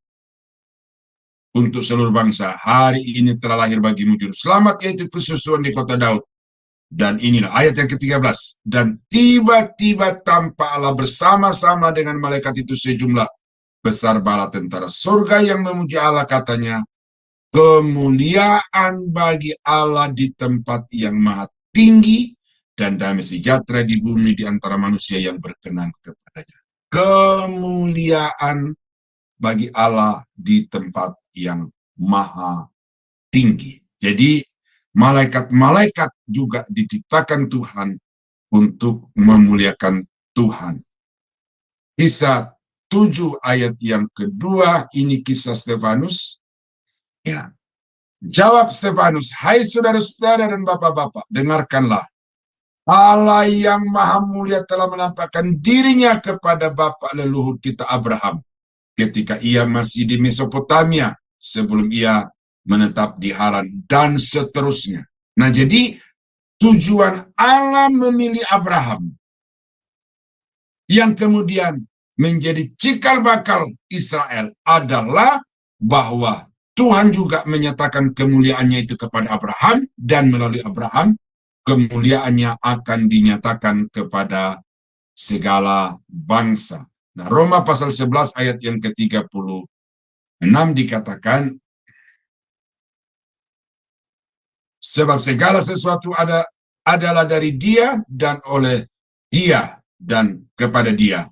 untuk seluruh bangsa. Hari ini telah lahir bagimu juru selamat, yaitu Kristus Tuhan di kota Daud. Dan inilah ayat yang ke-13. Dan tiba-tiba tampak Allah bersama-sama dengan malaikat itu sejumlah besar bala tentara surga yang memuji Allah, katanya, kemuliaan bagi Allah di tempat yang maha tinggi dan damai sejahtera di bumi di antara manusia yang berkenan kepadanya. Kemuliaan bagi Allah di tempat yang maha tinggi. Jadi malaikat-malaikat juga diciptakan Tuhan untuk memuliakan Tuhan. Kisah 7 ayat yang kedua, ini kisah Stefanus. Ya. Jawab Stefanus, hai saudara-saudara dan bapak-bapak, dengarkanlah. Allah yang maha mulia telah menampakkan dirinya kepada bapak leluhur kita Abraham ketika ia masih di Mesopotamia sebelum ia menetap di Haran dan seterusnya. Nah, jadi tujuan Allah memilih Abraham yang kemudian menjadi cikal bakal Israel adalah bahwa Tuhan juga menyatakan kemuliaannya itu kepada Abraham, dan melalui Abraham kemuliaannya akan dinyatakan kepada segala bangsa. Nah, Roma pasal 11 ayat yang ke-36 dikatakan, sebab segala sesuatu adalah dari Dia dan oleh Dia dan kepada Dia.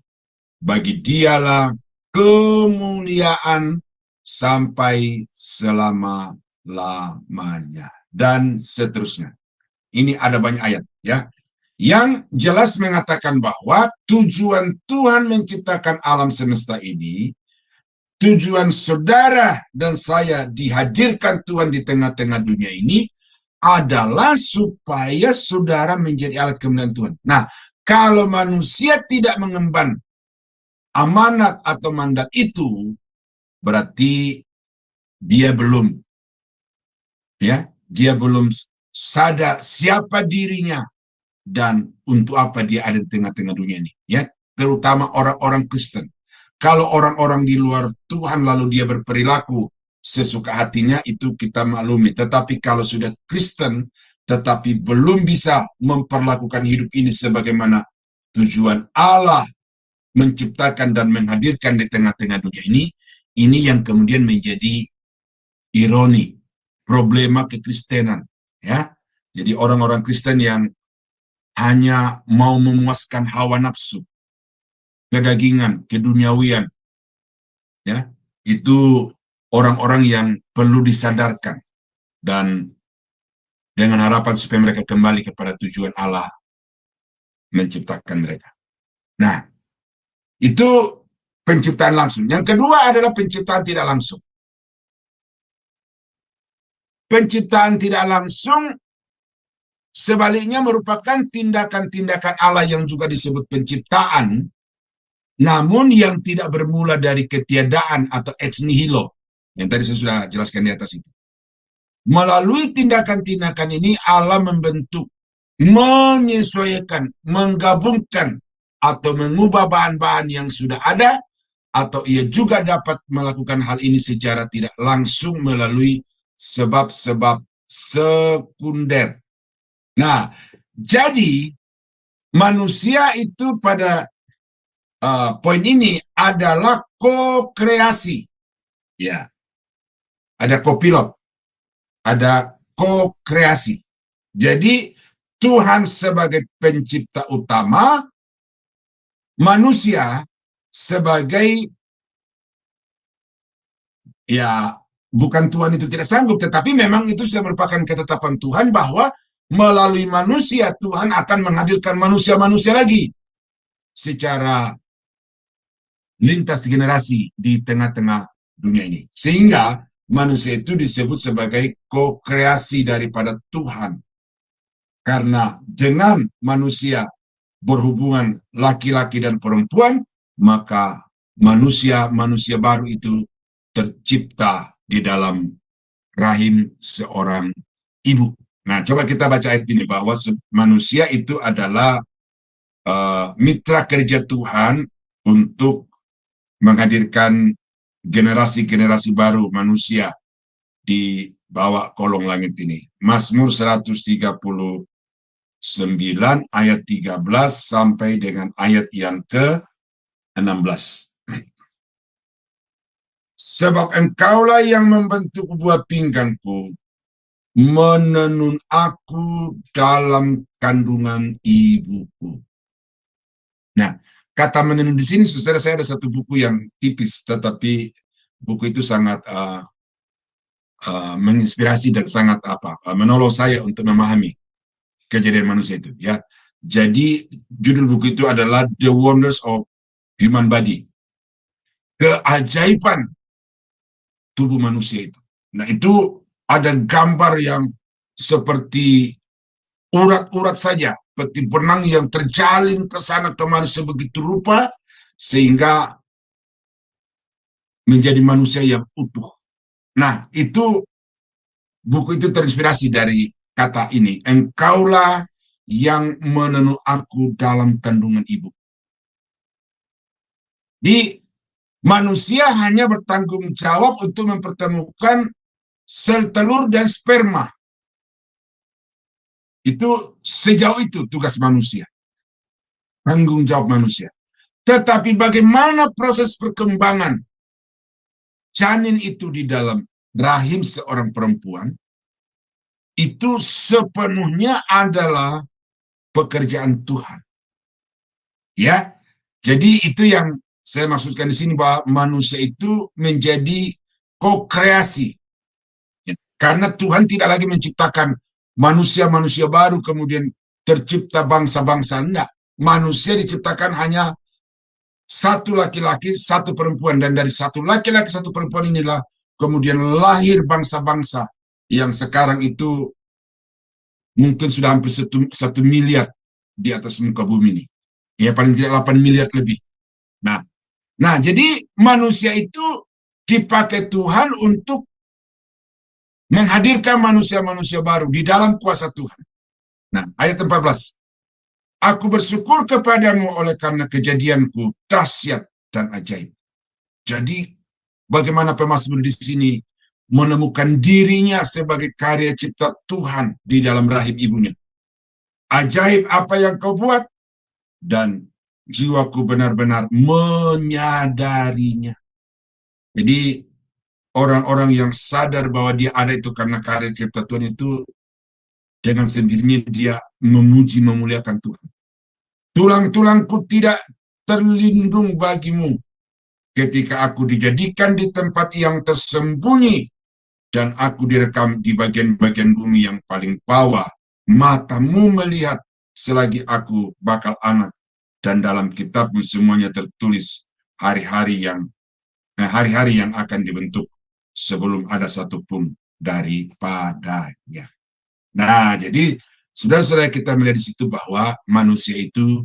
Bagi Dialah kemuliaan sampai selama-lamanya. Dan seterusnya. Ini ada banyak ayat, ya, yang jelas mengatakan bahwa tujuan Tuhan menciptakan alam semesta ini, tujuan saudara dan saya dihadirkan Tuhan di tengah-tengah dunia ini adalah supaya saudara menjadi alat kemuliaan Tuhan. Nah, kalau manusia tidak mengemban amanat atau mandat itu, berarti dia belum sadar siapa dirinya dan untuk apa dia ada di tengah-tengah dunia ini, ya, terutama orang-orang Kristen. Kalau orang-orang di luar Tuhan lalu dia berperilaku sesuka hatinya, itu kita maklumi. Tetapi kalau sudah Kristen tetapi belum bisa memperlakukan hidup ini sebagaimana tujuan Allah menciptakan dan menghadirkan di tengah-tengah dunia ini yang kemudian menjadi ironi, problema kekristenan, ya. Jadi orang-orang Kristen yang hanya mau memuaskan hawa nafsu, kedagingan, keduniawian, ya, itu orang-orang yang perlu disadarkan dan dengan harapan supaya mereka kembali kepada tujuan Allah menciptakan mereka. Nah, itu penciptaan langsung. Yang kedua adalah penciptaan tidak langsung. Penciptaan tidak langsung sebaliknya merupakan tindakan-tindakan Allah yang juga disebut penciptaan, namun yang tidak bermula dari ketiadaan atau ex nihilo, yang tadi saya sudah jelaskan di atas itu. Melalui tindakan-tindakan ini Allah membentuk, menyesuaikan, menggabungkan atau mengubah bahan-bahan yang sudah ada, atau ia juga dapat melakukan hal ini secara tidak langsung melalui sebab-sebab sekunder. Nah, jadi manusia itu pada poin ini adalah ko-kreasi. Ya, ada kopilot, ada ko-kreasi. Jadi Tuhan sebagai pencipta utama, manusia sebagai, ya, bukan Tuhan itu tidak sanggup, tetapi memang itu sudah merupakan ketetapan Tuhan bahwa melalui manusia Tuhan akan menghadirkan manusia-manusia lagi secara lintas generasi di tengah-tengah dunia ini. Sehingga manusia itu disebut sebagai ko-kreasi daripada Tuhan. Karena dengan manusia berhubungan laki-laki dan perempuan, maka manusia baru itu tercipta di dalam rahim seorang ibu. Nah, coba kita baca ayat ini bahwa manusia itu adalah mitra kerja Tuhan untuk menghadirkan generasi-generasi baru manusia di bawah kolong langit ini. Mazmur 139 ayat 13 sampai dengan ayat yang ke-16. Sebab engkaulah yang membentuk buah pinggangku, menenun aku dalam kandungan ibuku. Nah, kata menenun di sini, saudara, saya ada satu buku yang tipis, tetapi buku itu sangat menginspirasi dan sangat menolong saya untuk memahami kejadian manusia itu. Ya, jadi judul buku itu adalah The Wonders of Human Body, keajaiban tubuh manusia itu. Nah, itu ada gambar yang seperti urat-urat saja, seperti benang yang terjalin ke sana kemari sebegitu rupa, sehingga menjadi manusia yang utuh. Nah, itu buku itu terinspirasi dari kata ini, engkaulah yang menenun aku dalam kandungan ibu. Di manusia hanya bertanggung jawab untuk mempertemukan sel telur dan sperma. Itu sejauh itu tugas manusia. Tanggung jawab manusia. Tetapi bagaimana proses perkembangan janin itu di dalam rahim seorang perempuan, itu sepenuhnya adalah pekerjaan Tuhan. Ya, jadi itu yang saya maksudkan di sini, bahwa manusia itu menjadi ko-kreasi. Ya, karena Tuhan tidak lagi menciptakan manusia-manusia baru kemudian tercipta bangsa-bangsa. Enggak. Manusia diciptakan hanya satu laki-laki, satu perempuan, dan dari satu laki-laki, satu perempuan inilah kemudian lahir bangsa-bangsa yang sekarang itu mungkin sudah hampir 1 miliar di atas muka bumi ini. Ya, paling tidak 8 miliar lebih. Nah, jadi manusia itu dipakai Tuhan untuk menghadirkan manusia-manusia baru di dalam kuasa Tuhan. Nah, ayat 14. Aku bersyukur kepadamu oleh karena kejadianku dahsyat dan ajaib. Jadi, bagaimana pemazmur di sini menemukan dirinya sebagai karya cipta Tuhan di dalam rahim ibunya. Ajaib apa yang kau buat, dan jiwaku benar-benar menyadarinya. Jadi orang-orang yang sadar bahwa dia ada itu karena karya cipta Tuhan itu, dengan sendirinya dia memuji memuliakan Tuhan. Tulang-tulangku tidak terlindung bagimu ketika aku dijadikan di tempat yang tersembunyi dan aku direkam di bagian-bagian bumi yang paling bawah. Matamu melihat selagi aku bakal anak, dan dalam kitabmu semuanya tertulis hari-hari yang akan dibentuk sebelum ada satupun daripadanya. Nah, jadi saudara-saudara, kita melihat di situ bahwa manusia itu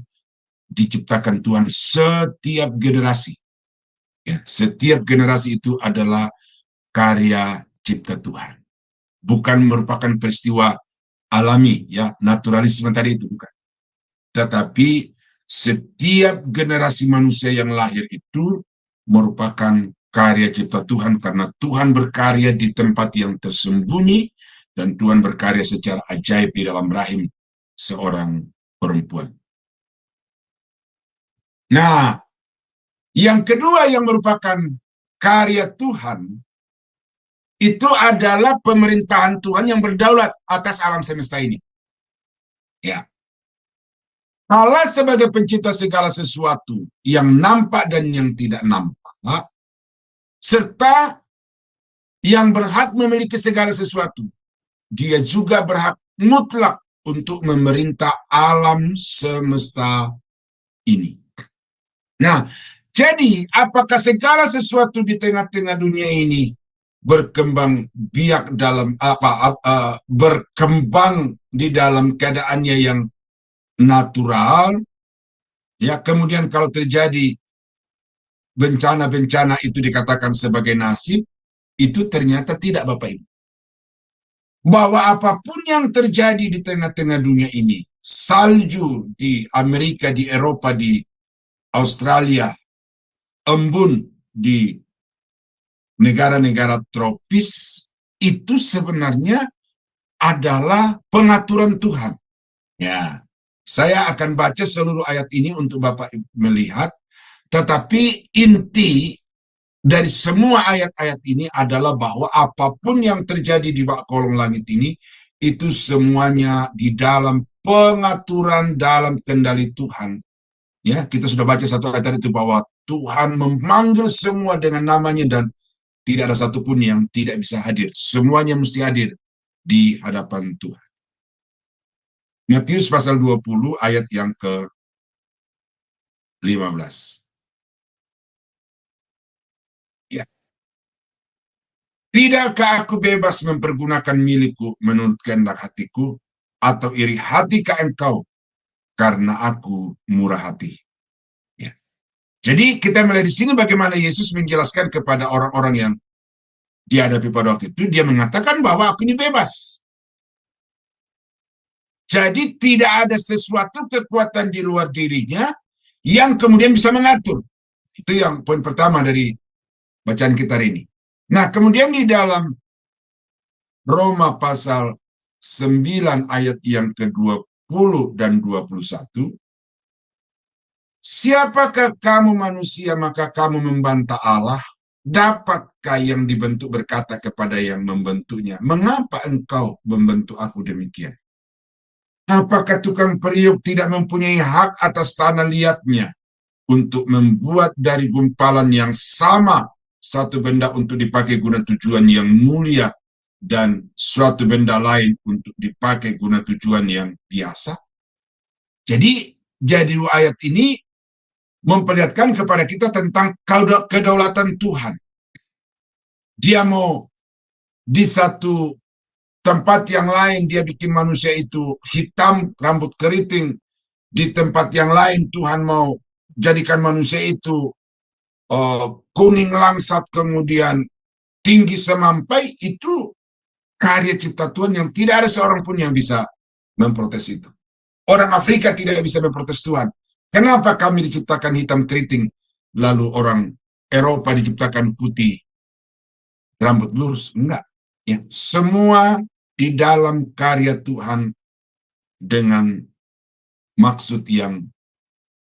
diciptakan Tuhan setiap generasi. Ya, setiap generasi itu adalah karya cipta Tuhan. Bukan merupakan peristiwa alami, ya, naturalisme tadi itu bukan. Tetapi setiap generasi manusia yang lahir itu merupakan karya cipta Tuhan, karena Tuhan berkarya di tempat yang tersembunyi dan Tuhan berkarya secara ajaib di dalam rahim seorang perempuan. Nah, yang kedua yang merupakan karya Tuhan itu adalah pemerintahan Tuhan yang berdaulat atas alam semesta ini. Ya. Allah sebagai pencipta segala sesuatu yang nampak dan yang tidak nampak, serta yang berhak memiliki segala sesuatu, dia juga berhak mutlak untuk memerintah alam semesta ini. Nah, jadi apakah segala sesuatu di tengah-tengah dunia ini berkembang biak dalam berkembang di dalam keadaannya yang natural, ya, kemudian kalau terjadi bencana-bencana itu dikatakan sebagai nasib, itu ternyata tidak, Bapak Ibu. Bahwa apapun yang terjadi di tengah-tengah dunia ini, salju di Amerika, di Eropa, di Australia, embun di negara-negara tropis, itu sebenarnya adalah pengaturan Tuhan. Ya, saya akan baca seluruh ayat ini untuk Bapak melihat, tetapi inti dari semua ayat-ayat ini adalah bahwa apapun yang terjadi di bawah kolong langit ini, itu semuanya di dalam pengaturan, dalam kendali Tuhan. Ya, kita sudah baca satu ayat itu bahwa Tuhan memanggil semua dengan namanya dan tidak ada satupun yang tidak bisa hadir. Semuanya mesti hadir di hadapan Tuhan. Matius pasal 20 ayat yang ke-15. Ya. Tidakkah aku bebas mempergunakan milikku menurut kehendak hatiku, atau iri hati ke engkau karena aku murah hati? Ya. Jadi kita melihat di sini bagaimana Yesus menjelaskan kepada orang-orang yang dihadapi pada waktu itu. Dia mengatakan bahwa aku ini bebas. Jadi tidak ada sesuatu kekuatan di luar dirinya yang kemudian bisa mengatur. Itu yang poin pertama dari bacaan kita hari ini. Nah, kemudian di dalam Roma pasal 9 ayat yang ke-20 dan 21, siapakah kamu manusia maka kamu membantah Allah? Dapatkah yang dibentuk berkata kepada yang membentuknya, mengapa engkau membentuk aku demikian? Apakah tukang periuk tidak mempunyai hak atas tanah liatnya untuk membuat dari gumpalan yang sama satu benda untuk dipakai guna tujuan yang mulia dan suatu benda lain untuk dipakai guna tujuan yang biasa? Jadi ayat ini memperlihatkan kepada kita tentang kedaulatan Tuhan. Dia mau di satu tempat yang lain dia bikin manusia itu hitam, rambut keriting. Di tempat yang lain Tuhan mau jadikan manusia itu kuning langsat, kemudian tinggi semampai. Itu karya cipta Tuhan yang tidak ada seorang pun yang bisa memprotes itu. Orang Afrika tidak bisa memprotes Tuhan. Kenapa kami diciptakan hitam keriting, lalu orang Eropa diciptakan putih, rambut lurus? Enggak. Ya, semua di dalam karya Tuhan dengan maksud yang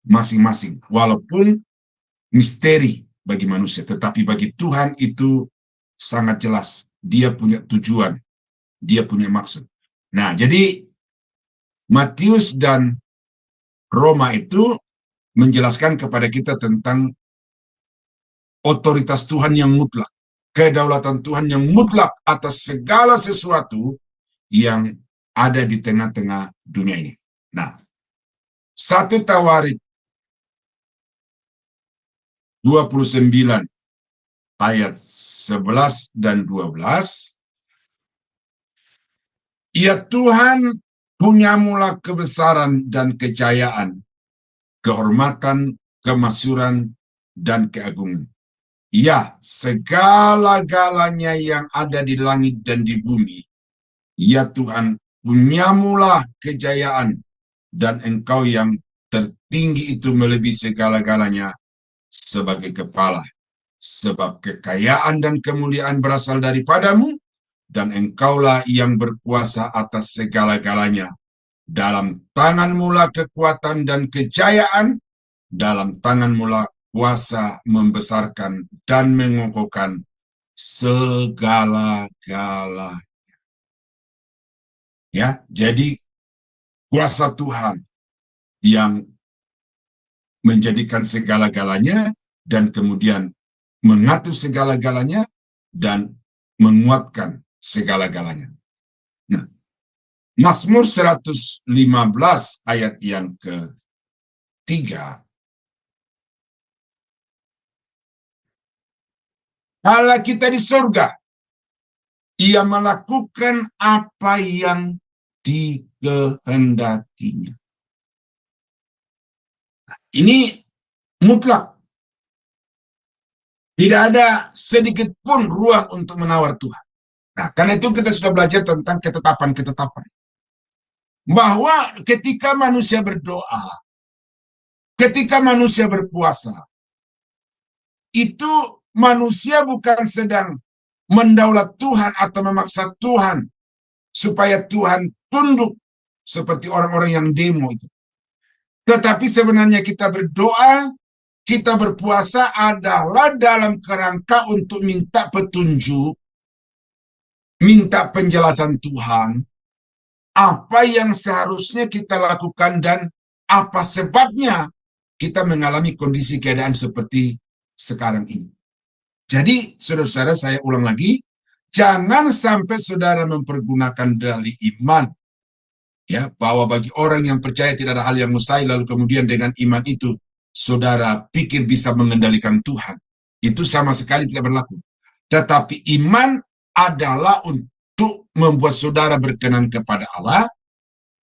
masing-masing. Walaupun misteri bagi manusia, tetapi bagi Tuhan itu sangat jelas. Dia punya tujuan, dia punya maksud. Nah, jadi Matius dan Roma itu menjelaskan kepada kita tentang otoritas Tuhan yang mutlak, kedaulatan Tuhan yang mutlak atas segala sesuatu yang ada di tengah-tengah dunia ini. Nah, 1 Tawarik 29 ayat 11 dan 12, ya Tuhan, punyamulah kebesaran dan kejayaan, kehormatan, kemasyuran, dan keagungan. Ya, segala-galanya yang ada di langit dan di bumi, ya Tuhan, punyamulah kejayaan, dan engkau yang tertinggi itu melebihi segala-galanya sebagai kepala. Sebab kekayaan dan kemuliaan berasal daripadamu, dan engkaulah yang berkuasa atas segala-galanya. Dalam tanganmulah kekuatan dan kejayaan, dalam tanganmulah kuasa membesarkan dan mengokohkan segala-galanya. Ya, jadi kuasa Tuhan yang menjadikan segala-galanya dan kemudian mengatur segala-galanya dan menguatkan segala-galanya. Nah, Mazmur 115 ayat yang ke-3. Allah kita di surga, Ia melakukan apa yang dikehendakinya. Ini mutlak. Tidak ada sedikit pun ruang untuk menawar Tuhan. Nah, karena itu kita sudah belajar tentang ketetapan-ketetapan. Bahwa ketika manusia berdoa, ketika manusia berpuasa, itu manusia bukan sedang mendaulat Tuhan atau memaksa Tuhan supaya Tuhan tunduk seperti orang-orang yang demo itu. Tetapi sebenarnya kita berdoa, kita berpuasa adalah dalam kerangka untuk minta petunjuk, minta penjelasan Tuhan, apa yang seharusnya kita lakukan dan apa sebabnya kita mengalami kondisi keadaan seperti sekarang ini. Jadi, saudara-saudara, saya ulang lagi, jangan sampai saudara mempergunakan dalih iman, ya, bahwa bagi orang yang percaya tidak ada hal yang mustahil, lalu kemudian dengan iman itu, saudara pikir bisa mengendalikan Tuhan. Itu sama sekali tidak berlaku. Tetapi iman adalah untuk membuat saudara berkenan kepada Allah.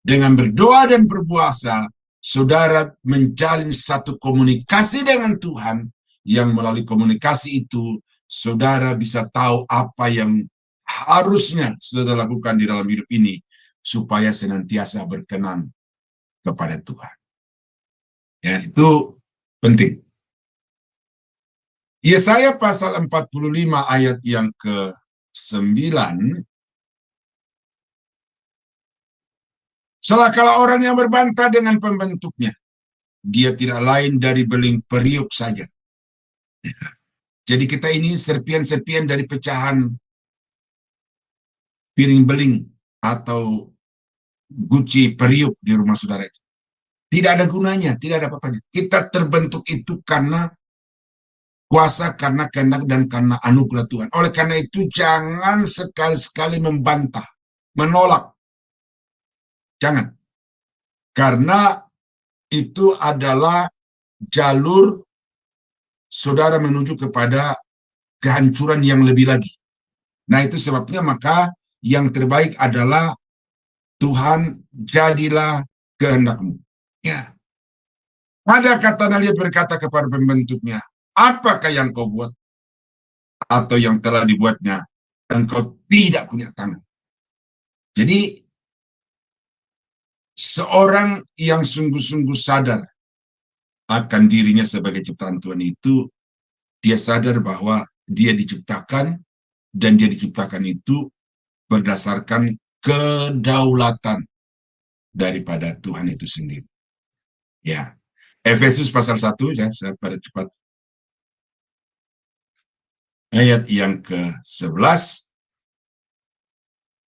Dengan berdoa dan berpuasa, saudara menjalin satu komunikasi dengan Tuhan, yang melalui komunikasi itu, saudara bisa tahu apa yang harusnya saudara lakukan di dalam hidup ini, supaya senantiasa berkenan kepada Tuhan. Ya, itu penting. Yesaya pasal 45 ayat yang ke-9, celakalah orang yang berbantah dengan pembentuknya. Dia tidak lain dari beling periuk saja. Jadi kita ini serpian-serpian dari pecahan piring beling atau guci periuk di rumah saudara itu. Tidak ada gunanya, tidak ada apa-apanya. Kita terbentuk itu karena kuasa, karena kehendak, dan karena anugerah Tuhan. Oleh karena itu jangan sekali-sekali membantah, menolak. Jangan. Karena itu adalah jalur saudara menuju kepada kehancuran yang lebih lagi. Nah, itu sebabnya maka yang terbaik adalah Tuhan, jadilah kehendakmu. Ya. Ada kata Naliat berkata kepada pembentuknya, apakah yang kau buat atau yang telah dibuatnya, engkau tidak punya tangan. Jadi seorang yang sungguh-sungguh sadar akan dirinya sebagai ciptaan Tuhan itu, dia sadar bahwa dia diciptakan, dan dia diciptakan itu berdasarkan kedaulatan daripada Tuhan itu sendiri. Ya, Efesus pasal 1, ya, saya pada cepat. Ayat yang ke-11.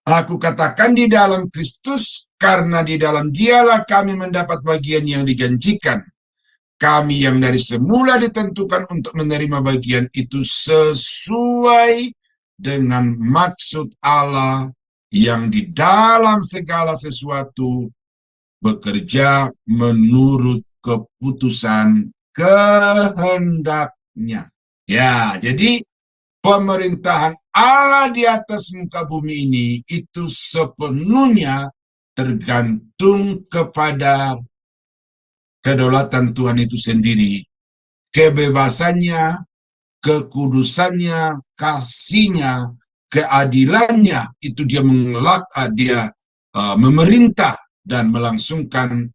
Aku katakan di dalam Kristus, karena di dalam Dialah kami mendapat bagian yang dijanjikan. Kami yang dari semula ditentukan untuk menerima bagian itu sesuai dengan maksud Allah yang di dalam segala sesuatu bekerja menurut keputusan kehendaknya. Ya, jadi pemerintahan Allah di atas muka bumi ini itu sepenuhnya tergantung kepada kedaulatan Tuhan itu sendiri, kebebasannya, kekudusannya, kasihnya, keadilannya, itu dia memerintah dan melangsungkan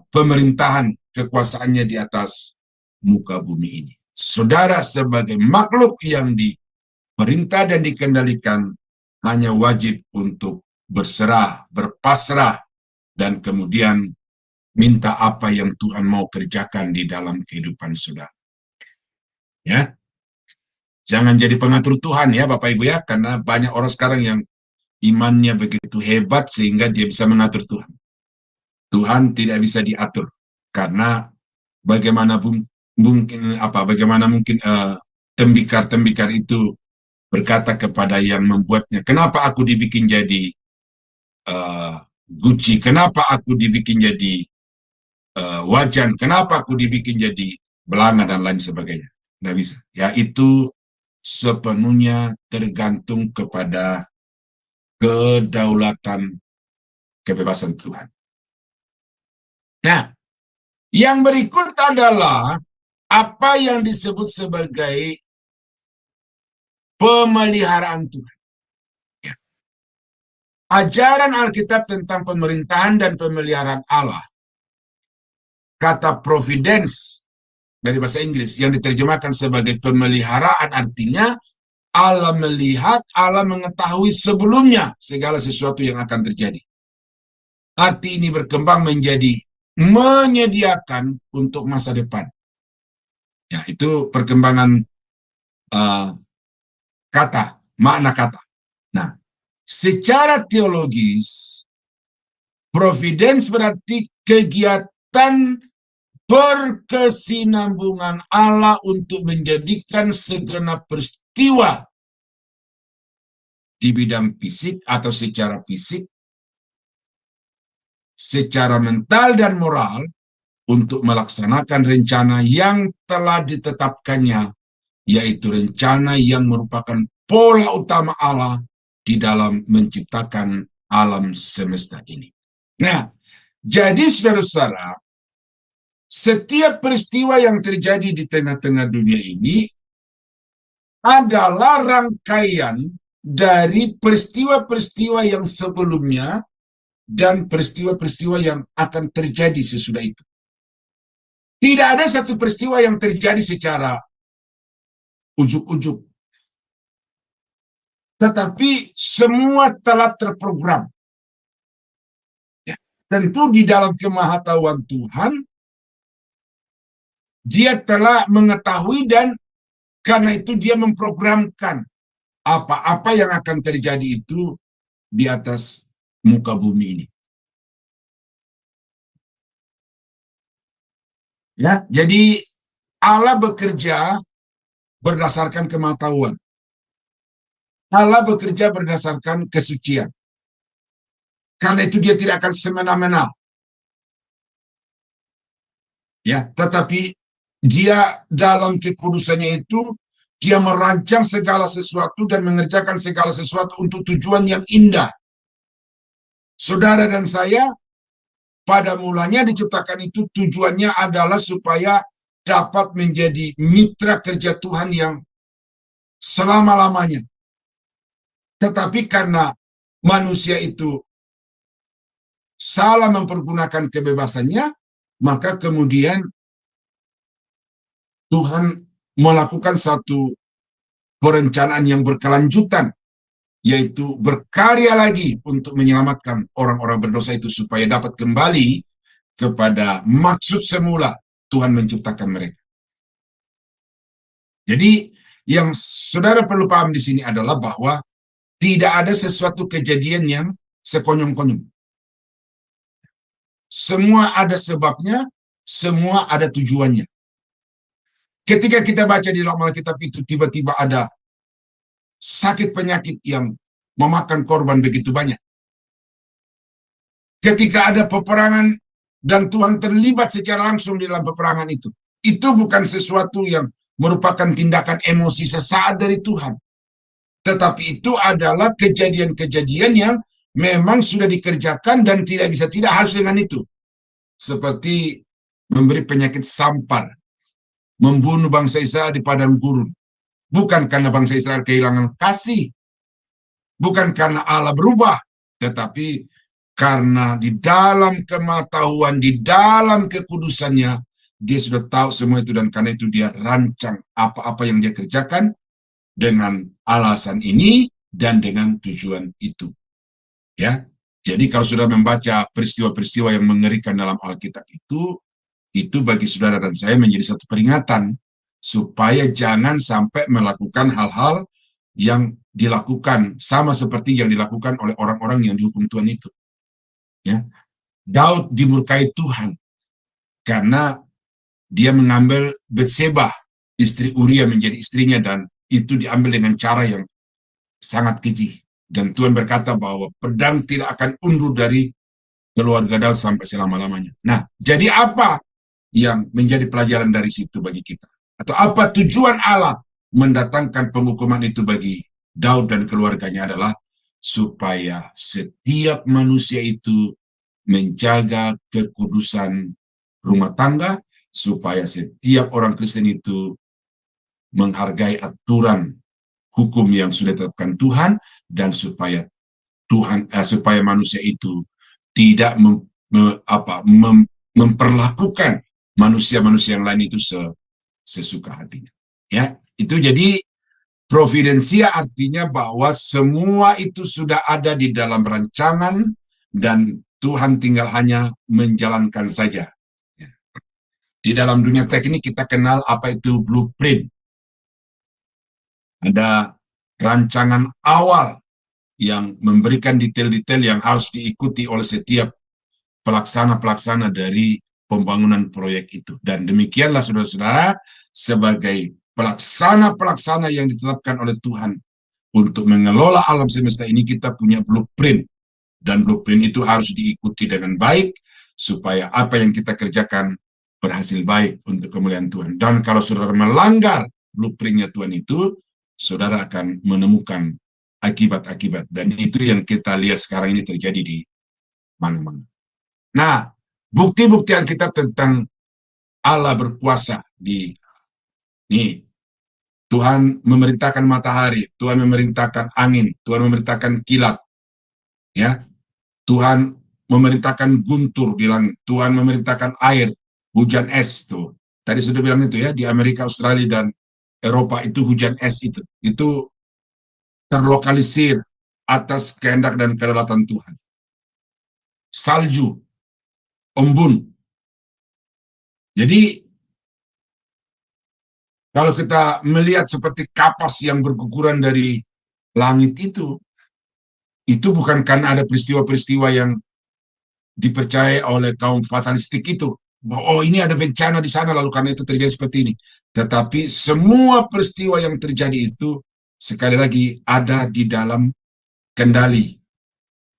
pemerintahan kekuasaannya di atas muka bumi ini. Saudara sebagai makhluk yang diperintah dan dikendalikan hanya wajib untuk berserah, berpasrah, dan kemudian minta apa yang Tuhan mau kerjakan di dalam kehidupan saudara. Ya, jangan jadi pengatur Tuhan ya Bapak Ibu ya, karena banyak orang sekarang yang imannya begitu hebat sehingga dia bisa mengatur Tuhan. Tuhan tidak bisa diatur karena bagaimana mungkin tembikar-tembikar itu berkata kepada yang membuatnya, kenapa aku dibikin jadi guci, kenapa aku dibikin jadi wajan, kenapa aku dibikin jadi belanga dan lain sebagainya. Nggak bisa. Ya, itu sepenuhnya tergantung kepada kedaulatan kebebasan Tuhan. Nah, yang berikut adalah apa yang disebut sebagai pemeliharaan Tuhan. Ya. Ajaran Alkitab tentang pemerintahan dan pemeliharaan Allah, kata providence dari bahasa Inggris yang diterjemahkan sebagai pemeliharaan, artinya Allah melihat, Allah mengetahui sebelumnya segala sesuatu yang akan terjadi. Arti ini berkembang menjadi menyediakan untuk masa depan. Ya, itu perkembangan kata, makna kata. Nah, secara teologis, providence berarti kegiatan berkesinambungan Allah untuk menjadikan segenap peristiwa di bidang fisik atau secara fisik, secara mental dan moral untuk melaksanakan rencana yang telah ditetapkannya, yaitu rencana yang merupakan pola utama Allah di dalam menciptakan alam semesta ini. Nah, jadi saudara-saudara, setiap peristiwa yang terjadi di tengah-tengah dunia ini adalah rangkaian dari peristiwa-peristiwa yang sebelumnya dan peristiwa-peristiwa yang akan terjadi sesudah itu. Tidak ada satu peristiwa yang terjadi secara ujuk-ujuk, tetapi semua telah terprogram. Ya, tentu di dalam kemahatauan Tuhan, Dia telah mengetahui dan karena itu Dia memprogramkan apa-apa yang akan terjadi itu di atas muka bumi ini. Ya, jadi Allah bekerja berdasarkan kemahatauan. Allah bekerja berdasarkan kesucian. Karena itu Dia tidak akan semena-mena. Ya, tetapi Dia dalam kekudusannya itu, Dia merancang segala sesuatu dan mengerjakan segala sesuatu untuk tujuan yang indah. Saudara dan saya, pada mulanya diciptakan itu tujuannya adalah supaya dapat menjadi mitra kerja Tuhan yang selama-lamanya. Tetapi karena manusia itu salah mempergunakan kebebasannya, maka kemudian Tuhan melakukan satu perencanaan yang berkelanjutan, yaitu berkarya lagi untuk menyelamatkan orang-orang berdosa itu supaya dapat kembali kepada maksud semula Tuhan menciptakan mereka. Jadi yang saudara perlu paham di sini adalah bahwa tidak ada sesuatu kejadian yang sekonyong-konyong. Semua ada sebabnya, semua ada tujuannya. Ketika kita baca di dalam Alkitab itu tiba-tiba ada sakit penyakit yang memakan korban begitu banyak. Ketika ada peperangan dan Tuhan terlibat secara langsung di dalam peperangan itu bukan sesuatu yang merupakan tindakan emosi sesaat dari Tuhan. Tetapi itu adalah kejadian-kejadian yang memang sudah dikerjakan dan tidak bisa tidak harus dengan itu. Seperti memberi penyakit sampar, membunuh bangsa Israel di padang gurun. Bukan karena bangsa Israel kehilangan kasih, bukan karena Allah berubah, tetapi karena di dalam kemahatauan, di dalam kekudusannya, Dia sudah tahu semua itu dan karena itu Dia rancang apa-apa yang Dia kerjakan dengan alasan ini dan dengan tujuan itu. Ya, jadi kalau sudah membaca peristiwa-peristiwa yang mengerikan dalam Alkitab itu bagi saudara dan saya menjadi satu peringatan supaya jangan sampai melakukan hal-hal yang dilakukan sama seperti yang dilakukan oleh orang-orang yang dihukum Tuhan itu. Ya, Daud dimurkai Tuhan karena dia mengambil Betseba, istri Uria menjadi istrinya, dan itu diambil dengan cara yang sangat keji. Dan Tuhan berkata bahwa pedang tidak akan undur dari keluarga Daud sampai selama-lamanya. Nah, jadi apa yang menjadi pelajaran dari situ bagi kita? Atau apa tujuan Allah mendatangkan penghukuman itu bagi Daud dan keluarganya adalah supaya setiap manusia itu menjaga kekudusan rumah tangga, supaya setiap orang Kristen itu menghargai aturan hukum yang sudah ditetapkan Tuhan, dan supaya supaya manusia itu tidak memperlakukan manusia-manusia yang lain itu sesuka hatinya. Ya, itu jadi providensia artinya bahwa semua itu sudah ada di dalam rancangan dan Tuhan tinggal hanya menjalankan saja. Ya. Di dalam dunia teknik kita kenal apa itu blueprint. Ada rancangan awal yang memberikan detail-detail yang harus diikuti oleh setiap pelaksana-pelaksana dari pembangunan proyek itu. Dan demikianlah saudara-saudara, sebagai pelaksana-pelaksana yang ditetapkan oleh Tuhan untuk mengelola alam semesta ini, kita punya blueprint. Dan blueprint itu harus diikuti dengan baik, supaya apa yang kita kerjakan berhasil baik untuk kemuliaan Tuhan. Dan kalau saudara melanggar blueprintnya Tuhan itu, saudara akan menemukan akibat-akibat. Dan itu yang kita lihat sekarang ini terjadi di mana-mana. Nah, bukti-bukti Alkitab tentang Allah berkuasa nih, Tuhan memerintahkan matahari, Tuhan memerintahkan angin, Tuhan memerintahkan kilat, ya, Tuhan memerintahkan guntur di langit, Tuhan memerintahkan air, hujan es tuh. Tadi sudah bilang itu ya, di Amerika, Australia dan Eropa itu hujan es itu terlokalisir atas kehendak dan kedaulatan Tuhan. Salju, embun. Jadi kalau kita melihat seperti kapas yang berguguran dari langit itu bukan karena ada peristiwa-peristiwa yang dipercaya oleh kaum fatalistik itu. Oh, ini ada bencana di sana, lalu karena itu terjadi seperti ini. Tetapi semua peristiwa yang terjadi itu, sekali lagi, ada di dalam kendali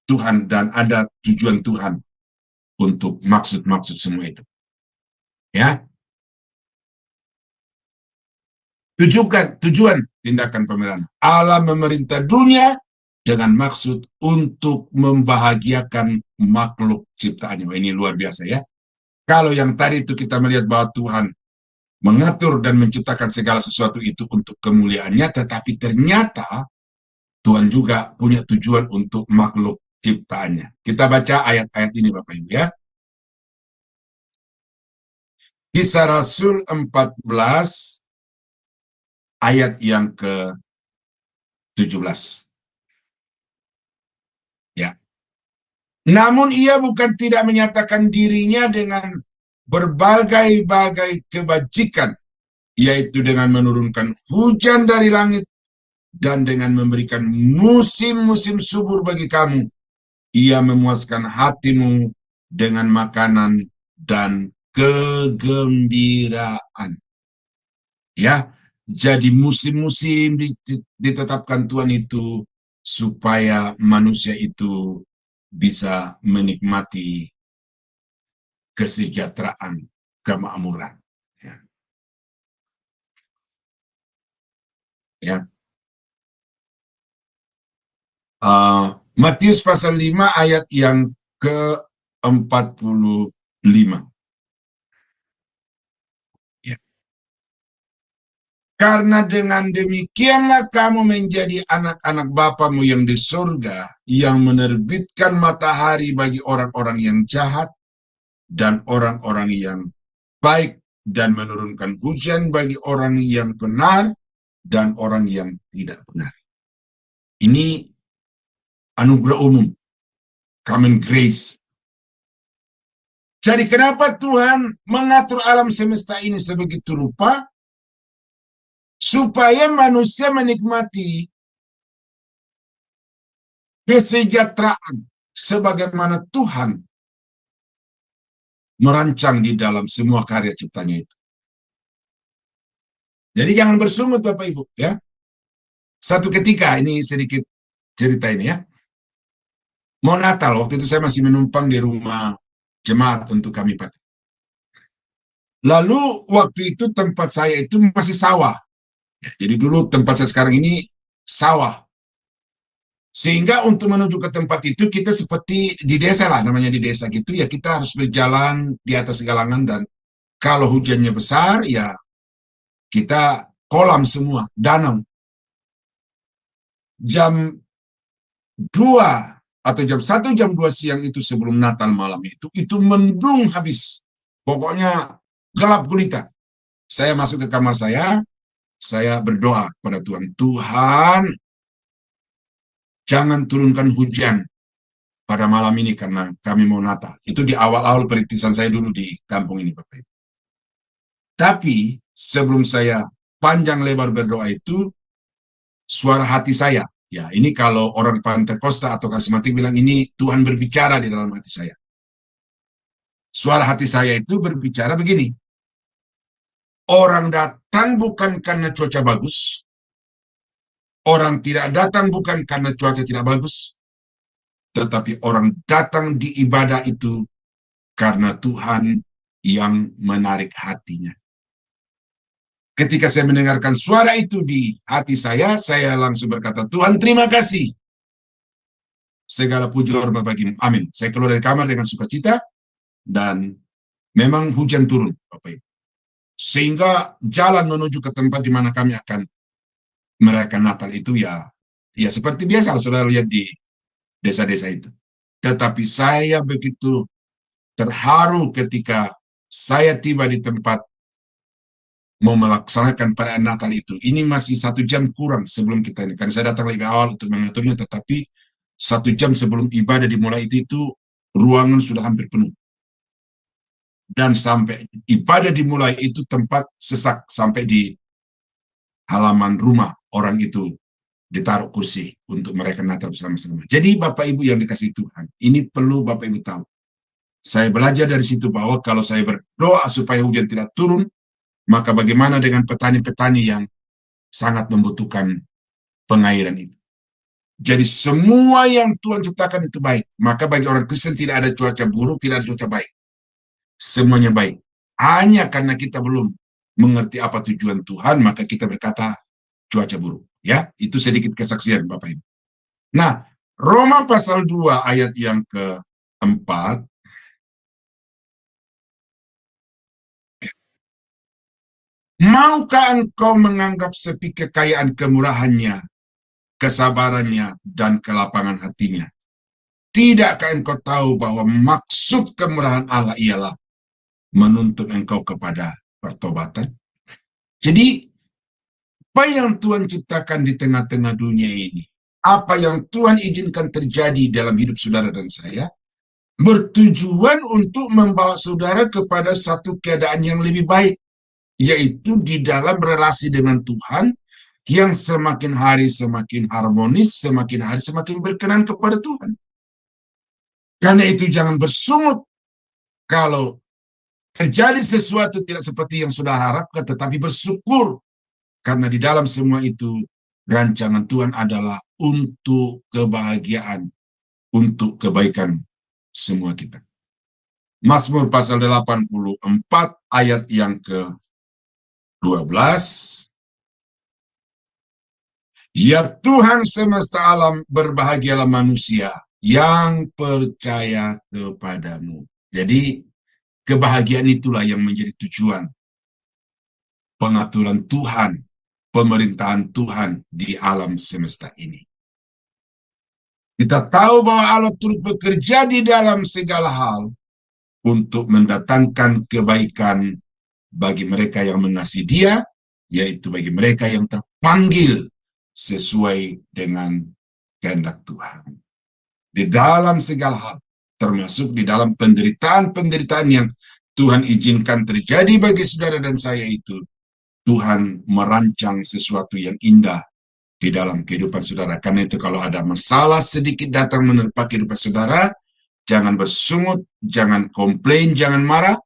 Tuhan dan ada tujuan Tuhan untuk maksud-maksud semua itu. Ya. Tujuan tindakan pemeliharaan. Allah memerintah dunia dengan maksud untuk membahagiakan makhluk ciptaannya. Ini luar biasa ya. Kalau yang tadi itu kita melihat bahwa Tuhan mengatur dan menciptakan segala sesuatu itu untuk kemuliaannya, tetapi ternyata Tuhan juga punya tujuan untuk makhluk ciptaannya. Kita baca ayat-ayat ini Bapak Ibu ya. Kisah Rasul 14 ayat yang ke-17. Ya. Namun ia bukan tidak menyatakan dirinya dengan berbagai-bagai kebajikan, yaitu dengan menurunkan hujan dari langit dan dengan memberikan musim-musim subur bagi kamu. Ia memuaskan hatimu dengan makanan dan kegembiraan. Ya, jadi musim-musim ditetapkan Tuhan itu supaya manusia itu bisa menikmati kesejahteraan, kemakmuran. Ya. Matius pasal 5 ayat yang ke-45. Karena dengan demikianlah kamu menjadi anak-anak Bapamu yang di surga, yang menerbitkan matahari bagi orang-orang yang jahat dan orang-orang yang baik, dan menurunkan hujan bagi orang yang benar dan orang yang tidak benar. Ini anugerah umum, common grace. Jadi kenapa Tuhan mengatur alam semesta ini sebegitu rupa? Supaya manusia menikmati kesejahteraan sebagaimana Tuhan merancang di dalam semua karya ciptanya itu. Jadi jangan bersungut Bapak Ibu ya. Satu ketika, ini sedikit cerita ini ya. Mau Natal, waktu itu saya masih menumpang di rumah jemaat untuk kami pakai. Lalu waktu itu tempat saya itu masih sawah. Jadi dulu tempat saya sekarang ini sawah. Sehingga untuk menuju ke tempat itu kita seperti di desa lah, namanya di desa gitu ya, kita harus berjalan di atas galangan, dan kalau hujannya besar ya kita kolam semua, danau. jam 2 atau jam 1, jam 2 siang itu sebelum Natal malam itu mendung habis. Pokoknya gelap gulita. Saya masuk ke kamar saya berdoa kepada Tuhan. Tuhan, jangan turunkan hujan pada malam ini karena kami mau Natal. Itu di awal-awal perintisan saya dulu di kampung ini, Bapak Ibu. Tapi sebelum saya panjang lebar berdoa itu, suara hati saya, ya ini kalau orang Pentakosta atau karismatik bilang ini Tuhan berbicara di dalam hati saya. Suara hati saya itu berbicara begini, orang datang bukan karena cuaca bagus, orang tidak datang bukan karena cuaca tidak bagus, tetapi orang datang di ibadah itu karena Tuhan yang menarik hatinya. Ketika saya mendengarkan suara itu di hati saya langsung berkata, Tuhan terima kasih. Segala puji hormat bagimu. Amin. Saya keluar dari kamar dengan sukacita, dan memang hujan turun, Bapak Ibu. Sehingga jalan menuju ke tempat di mana kami akan merayakan Natal itu ya seperti biasa, saudara lihat di desa-desa itu. Tetapi saya begitu terharu ketika saya tiba di tempat mau melaksanakan perayaan Natal itu. Ini masih 1 jam kurang sebelum kita ini. Karena saya datang lebih awal untuk mengaturnya, tetapi 1 jam sebelum ibadah dimulai itu ruangan sudah hampir penuh. Dan sampai ibadah dimulai itu tempat sesak, sampai di halaman rumah orang itu ditaruh kursi untuk merayakan Natal bersama-sama. Jadi Bapak Ibu yang dikasihi Tuhan, ini perlu Bapak Ibu tahu. Saya belajar dari situ bahwa kalau saya berdoa supaya hujan tidak turun, maka bagaimana dengan petani-petani yang sangat membutuhkan pengairan itu. Jadi semua yang Tuhan ciptakan itu baik. Maka bagi orang Kristen tidak ada cuaca buruk, tidak ada cuaca baik. Semuanya baik. Hanya karena kita belum mengerti apa tujuan Tuhan, maka kita berkata cuaca buruk. Ya, itu sedikit kesaksian Bapak Ibu. Nah, Roma pasal 2 ayat yang ke-4, maukah engkau menganggap sepi kekayaan kemurahannya, kesabarannya, dan kelapangan hatinya? Tidakkah engkau tahu bahwa maksud kemurahan Allah ialah menuntut engkau kepada pertobatan? Jadi, apa yang Tuhan ciptakan di tengah-tengah dunia ini, apa yang Tuhan izinkan terjadi dalam hidup saudara dan saya, bertujuan untuk membawa saudara kepada satu keadaan yang lebih baik, yaitu di dalam relasi dengan Tuhan yang semakin hari semakin harmonis, semakin hari semakin berkenan kepada Tuhan. Karena itu jangan bersungut kalau terjadi sesuatu tidak seperti yang sudah harapkan, tetapi bersyukur karena di dalam semua itu rancangan Tuhan adalah untuk kebahagiaan, untuk kebaikan semua kita. Mazmur pasal 84 ayat yang ke-12. Ya Tuhan semesta alam, berbahagialah manusia yang percaya kepadamu. Jadi kebahagiaan itulah yang menjadi tujuan pengaturan Tuhan, pemerintahan Tuhan di alam semesta ini. Kita tahu bahwa Allah turut bekerja di dalam segala hal untuk mendatangkan kebaikan bagi mereka yang mengasihi Dia, yaitu bagi mereka yang terpanggil sesuai dengan kehendak Tuhan. Di dalam segala hal, termasuk di dalam penderitaan-penderitaan yang Tuhan izinkan terjadi bagi saudara dan saya itu, Tuhan merancang sesuatu yang indah di dalam kehidupan saudara. Karena itu kalau ada masalah sedikit datang menerpa kehidupan saudara, jangan bersungut, jangan komplain, jangan marah,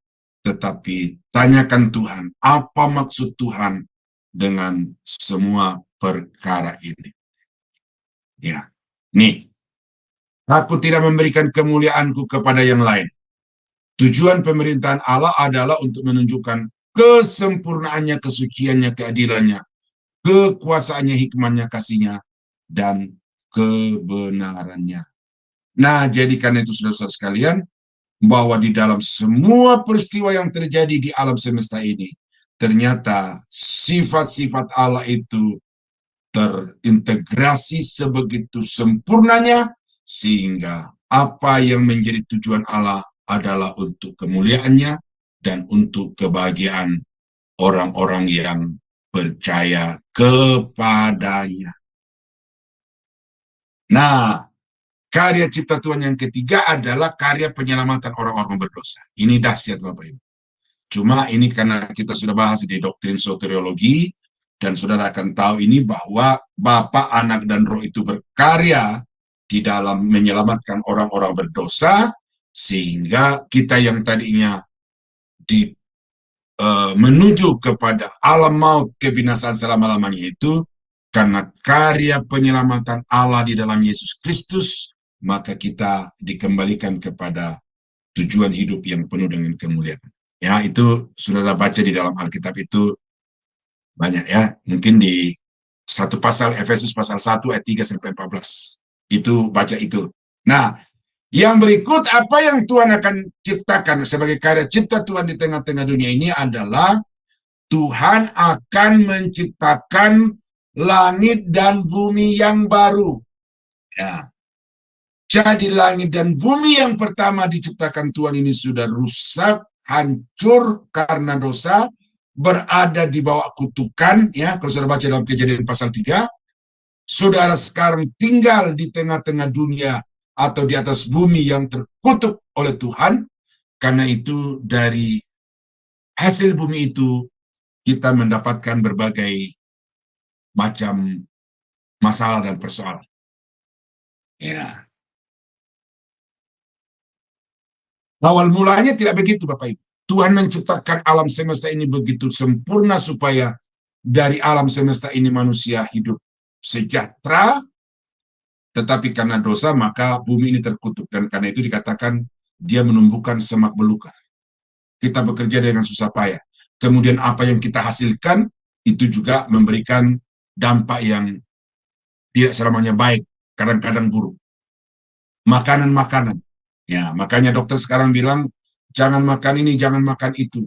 tetapi tanyakan Tuhan, apa maksud Tuhan dengan semua perkara ini. Ya, nih, aku tidak memberikan kemuliaanku kepada yang lain. Tujuan pemerintahan Allah adalah untuk menunjukkan kesempurnaannya, kesuciannya, keadilannya, kekuasaannya, hikmahnya, kasihnya, dan kebenarannya. Nah, jadi karena itu saudara-saudara sekalian, bahwa di dalam semua peristiwa yang terjadi di alam semesta ini, ternyata sifat-sifat Allah itu terintegrasi sebegitu sempurnanya sehingga apa yang menjadi tujuan Allah adalah untuk kemuliaannya dan untuk kebahagiaan orang-orang yang percaya kepadanya. Nah, karya cipta Tuhan yang ketiga adalah karya penyelamatan orang-orang berdosa. Ini dahsyat Bapak Ibu. Cuma ini karena kita sudah bahas di doktrin soteriologi, dan saudara akan tahu ini bahwa Bapa, Anak, dan Roh itu berkarya di dalam menyelamatkan orang-orang berdosa, sehingga kita yang tadinya menuju kepada alam maut, kebinasaan selama-lamanya itu, karena karya penyelamatan Allah di dalam Yesus Kristus, maka kita dikembalikan kepada tujuan hidup yang penuh dengan kemuliaan. Ya, itu saudara baca di dalam Alkitab itu banyak ya. Mungkin di satu pasal Efesus pasal 1 ayat 3 sampai 14. Itu baca itu. Nah, yang berikut apa yang Tuhan akan ciptakan sebagai karya cipta Tuhan di tengah-tengah dunia ini adalah Tuhan akan menciptakan langit dan bumi yang baru. Ya. Jadi langit dan bumi yang pertama diciptakan Tuhan ini sudah rusak, hancur karena dosa, berada di bawah kutukan, ya. Kalau saudara baca dalam Kejadian pasal 3, saudara sekarang tinggal di tengah-tengah dunia atau di atas bumi yang terkutuk oleh Tuhan. Karena itu dari hasil bumi itu kita mendapatkan berbagai macam masalah dan persoalan. Ya. Awal mulanya tidak begitu Bapak Ibu. Tuhan menciptakan alam semesta ini begitu sempurna supaya dari alam semesta ini manusia hidup sejahtera, tetapi karena dosa maka bumi ini terkutuk, dan karena itu dikatakan dia menumbuhkan semak belukar. Kita bekerja dengan susah payah. Kemudian apa yang kita hasilkan itu juga memberikan dampak yang tidak selamanya baik, kadang-kadang buruk. Makanan-makanan. Ya, makanya dokter sekarang bilang jangan makan ini, jangan makan itu.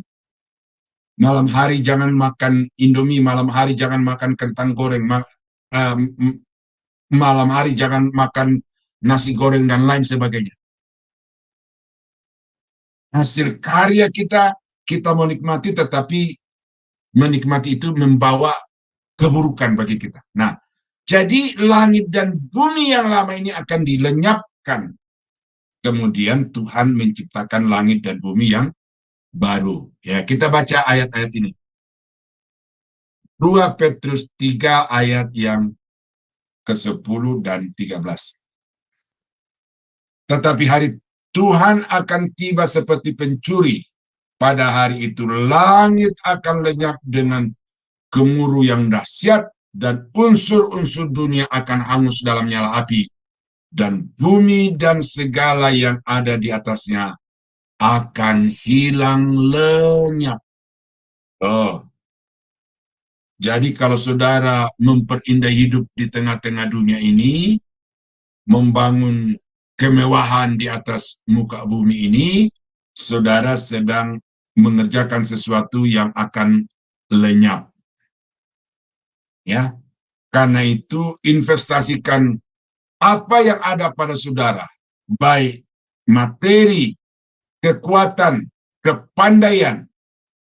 Malam hari jangan makan Indomie, malam hari jangan makan kentang goreng, malam hari jangan makan nasi goreng dan lain sebagainya. Hasil karya kita mau nikmati, tetapi menikmati itu membawa keburukan bagi kita. Nah, jadi langit dan bumi yang lama ini akan dilenyapkan. Kemudian Tuhan menciptakan langit dan bumi yang baru. Ya, kita baca ayat-ayat ini. 2 Petrus 3 ayat yang ke-10 dan 13. Tetapi hari Tuhan akan tiba seperti pencuri. Pada hari itu langit akan lenyap dengan gemuruh yang dahsyat, dan unsur-unsur dunia akan hangus dalam nyala api, dan bumi dan segala yang ada di atasnya akan hilang lenyap. Oh, jadi kalau saudara memperindah hidup di tengah-tengah dunia ini, membangun kemewahan di atas muka bumi ini, saudara sedang mengerjakan sesuatu yang akan lenyap. Ya, karena itu investasikan apa yang ada pada saudara, baik materi, kekuatan, kepandaian,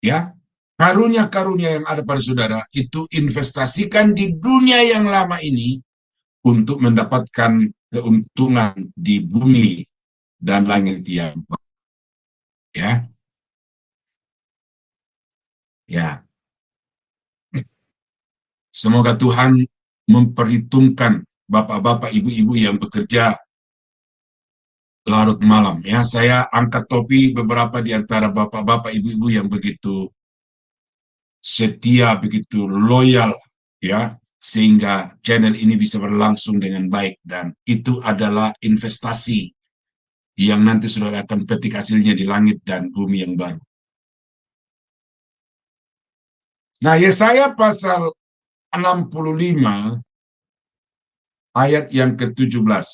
ya, karunia-karunia yang ada pada saudara, itu investasikan di dunia yang lama ini untuk mendapatkan keuntungan di bumi dan langit yang baru. Ya. Ya. Semoga Tuhan memperhitungkan bapak-bapak, ibu-ibu yang bekerja larut malam. Ya, saya angkat topi beberapa di antara bapak-bapak, ibu-ibu yang begitu setia, begitu loyal, ya, sehingga channel ini bisa berlangsung dengan baik, dan itu adalah investasi yang nanti saudara akan petik hasilnya di langit dan bumi yang baru. Nah, Yesaya pasal 65 ayat yang ke-17.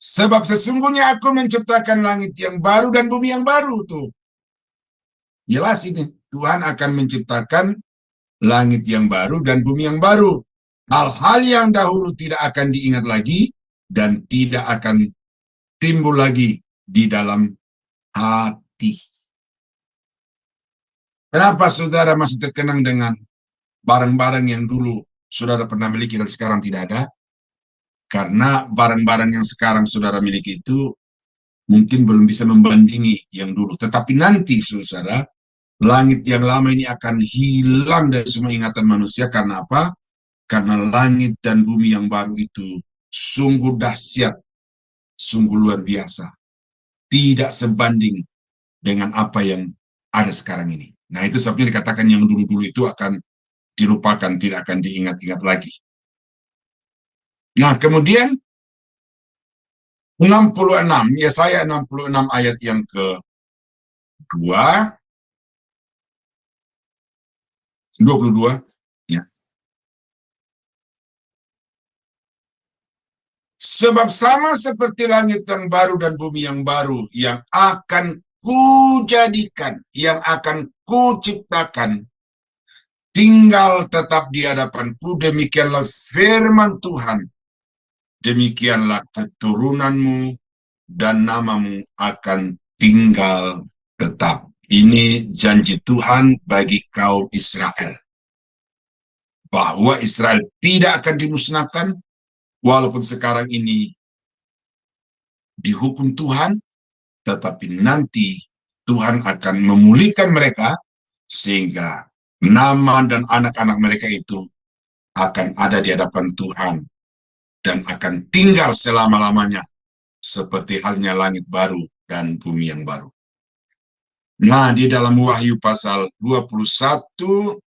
Sebab sesungguhnya aku menciptakan langit yang baru dan bumi yang baru. Tuh, jelas ini. Tuhan akan menciptakan langit yang baru dan bumi yang baru. Hal-hal yang dahulu tidak akan diingat lagi dan tidak akan timbul lagi di dalam hati. Kenapa saudara masih terkenang dengan barang-barang yang dulu saudara pernah miliki dan sekarang tidak ada? Karena barang-barang yang sekarang saudara miliki itu mungkin belum bisa membandingi yang dulu. Tetapi nanti saudara, langit yang lama ini akan hilang dari semua ingatan manusia. Karena apa? Karena langit dan bumi yang baru itu sungguh dahsyat, sungguh luar biasa. Tidak sebanding dengan apa yang ada sekarang ini. Nah, itu sebabnya dikatakan yang dulu-dulu itu akan dilupakan, tidak akan diingat-ingat lagi. Nah, kemudian 66, Yesaya 66 ayat yang ke-2, 22, ya. Sebab sama seperti langit yang baru dan bumi yang baru yang akan kujadikan, yang akan kuciptakan, tinggal tetap di hadapanku, demikianlah firman Tuhan. Demikianlah keturunanmu dan namamu akan tinggal tetap. Ini janji Tuhan bagi kaum Israel. Bahwa Israel tidak akan dimusnahkan, walaupun sekarang ini dihukum Tuhan, tetapi nanti Tuhan akan memulihkan mereka, sehingga nama dan anak-anak mereka itu akan ada di hadapan Tuhan, dan akan tinggal selama-lamanya, seperti halnya langit baru dan bumi yang baru. Nah, di dalam Wahyu pasal 21,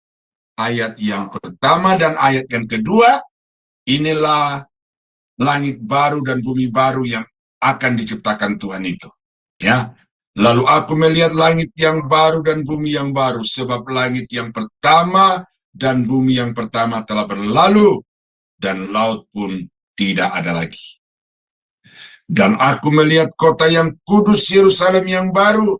ayat yang pertama dan ayat yang kedua, inilah langit baru dan bumi baru yang akan diciptakan Tuhan itu. Ya, lalu aku melihat langit yang baru dan bumi yang baru, sebab langit yang pertama dan bumi yang pertama telah berlalu, dan laut pun tidak ada lagi. Dan aku melihat kota yang kudus Yerusalem yang baru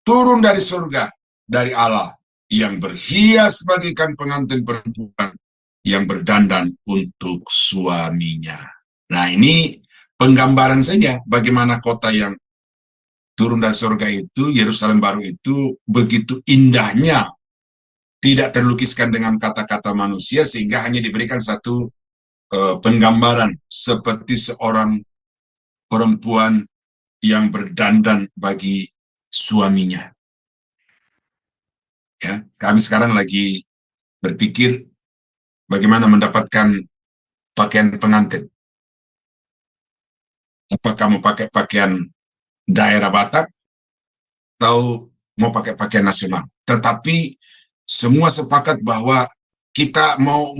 turun dari surga, dari Allah, yang berhias bagaikan pengantin perempuan yang berdandan untuk suaminya. Nah, ini penggambaran saja bagaimana kota yang turun dari surga itu, Yerusalem baru itu, begitu indahnya, tidak terlukiskan dengan kata-kata manusia, sehingga hanya diberikan satu penggambaran seperti seorang perempuan yang berdandan bagi suaminya. Ya, kami sekarang lagi berpikir bagaimana mendapatkan pakaian pengantin. Apakah mau pakai pakaian daerah Batak atau mau pakai pakaian nasional? Tetapi semua sepakat bahwa kita mau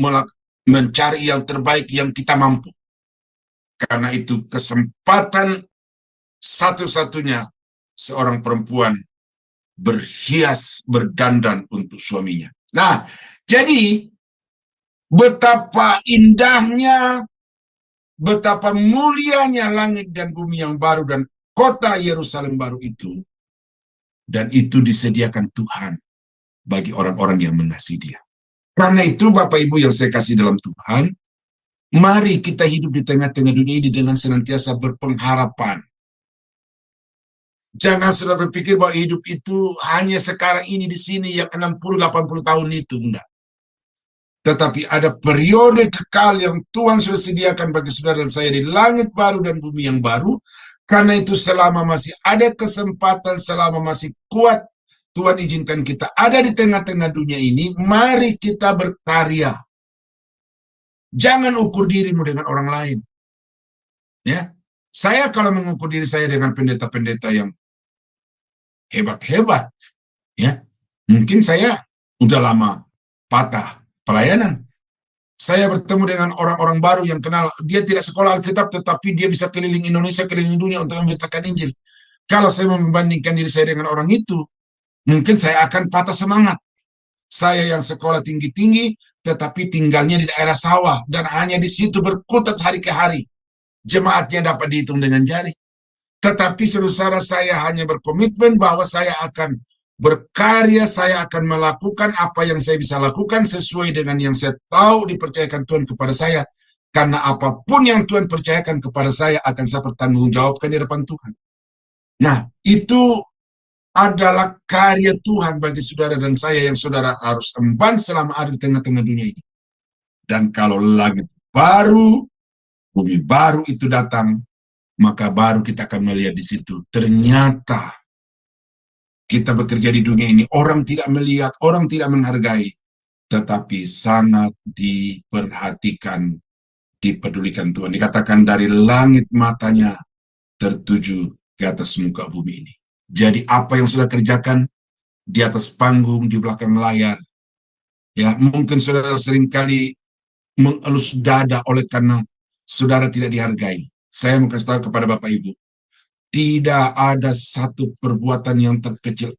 mencari yang terbaik yang kita mampu. Karena itu kesempatan satu-satunya seorang perempuan berhias, berdandan untuk suaminya. Nah, jadi betapa indahnya, betapa mulianya langit dan bumi yang baru dan kota Yerusalem baru itu. Dan itu disediakan Tuhan bagi orang-orang yang mengasihi Dia. Karena itu Bapak Ibu yang saya kasih dalam Tuhan, mari kita hidup di tengah-tengah dunia ini dengan senantiasa berpengharapan. Jangan sudah berpikir bahwa hidup itu hanya sekarang ini di sini yang 60-80 tahun itu, enggak. Tetapi ada periode kekal yang Tuhan sudah sediakan bagi saudara dan saya di langit baru dan bumi yang baru. Karena itu selama masih ada kesempatan, selama masih kuat, Tuhan izinkan kita ada di tengah-tengah dunia ini, mari kita berkarya. Jangan ukur dirimu dengan orang lain. Ya, saya kalau mengukur diri saya dengan pendeta-pendeta yang hebat-hebat, ya, mungkin saya udah lama patah pelayanan. Saya bertemu dengan orang-orang baru yang kenal, dia tidak sekolah Alkitab, tetapi dia bisa keliling Indonesia, keliling dunia untuk memberitakan Injil. Kalau saya membandingkan diri saya dengan orang itu, mungkin saya akan patah semangat. Saya yang sekolah tinggi-tinggi, tetapi tinggalnya di daerah sawah, dan hanya di situ berkutat hari ke hari. Jemaatnya dapat dihitung dengan jari. Tetapi saudara saya hanya berkomitmen bahwa saya akan berkarya, saya akan melakukan apa yang saya bisa lakukan sesuai dengan yang saya tahu dipercayakan Tuhan kepada saya. Karena apapun yang Tuhan percayakan kepada saya akan saya pertanggungjawabkan di depan Tuhan. Nah, itu adalah karya Tuhan bagi saudara dan saya yang saudara harus emban selama ada di tengah-tengah dunia ini. Dan kalau langit baru, bumi baru itu datang, maka baru kita akan melihat di situ. Ternyata kita bekerja di dunia ini, orang tidak melihat, orang tidak menghargai, tetapi sangat diperhatikan, dipedulikan Tuhan. Dikatakan dari langit matanya tertuju ke atas muka bumi ini. Jadi apa yang sudah kerjakan di atas panggung, di belakang layar, ya mungkin saudara seringkali mengelus dada oleh karena saudara tidak dihargai. Saya mau kasih tahu kepada Bapak Ibu, tidak ada satu perbuatan yang terkecil,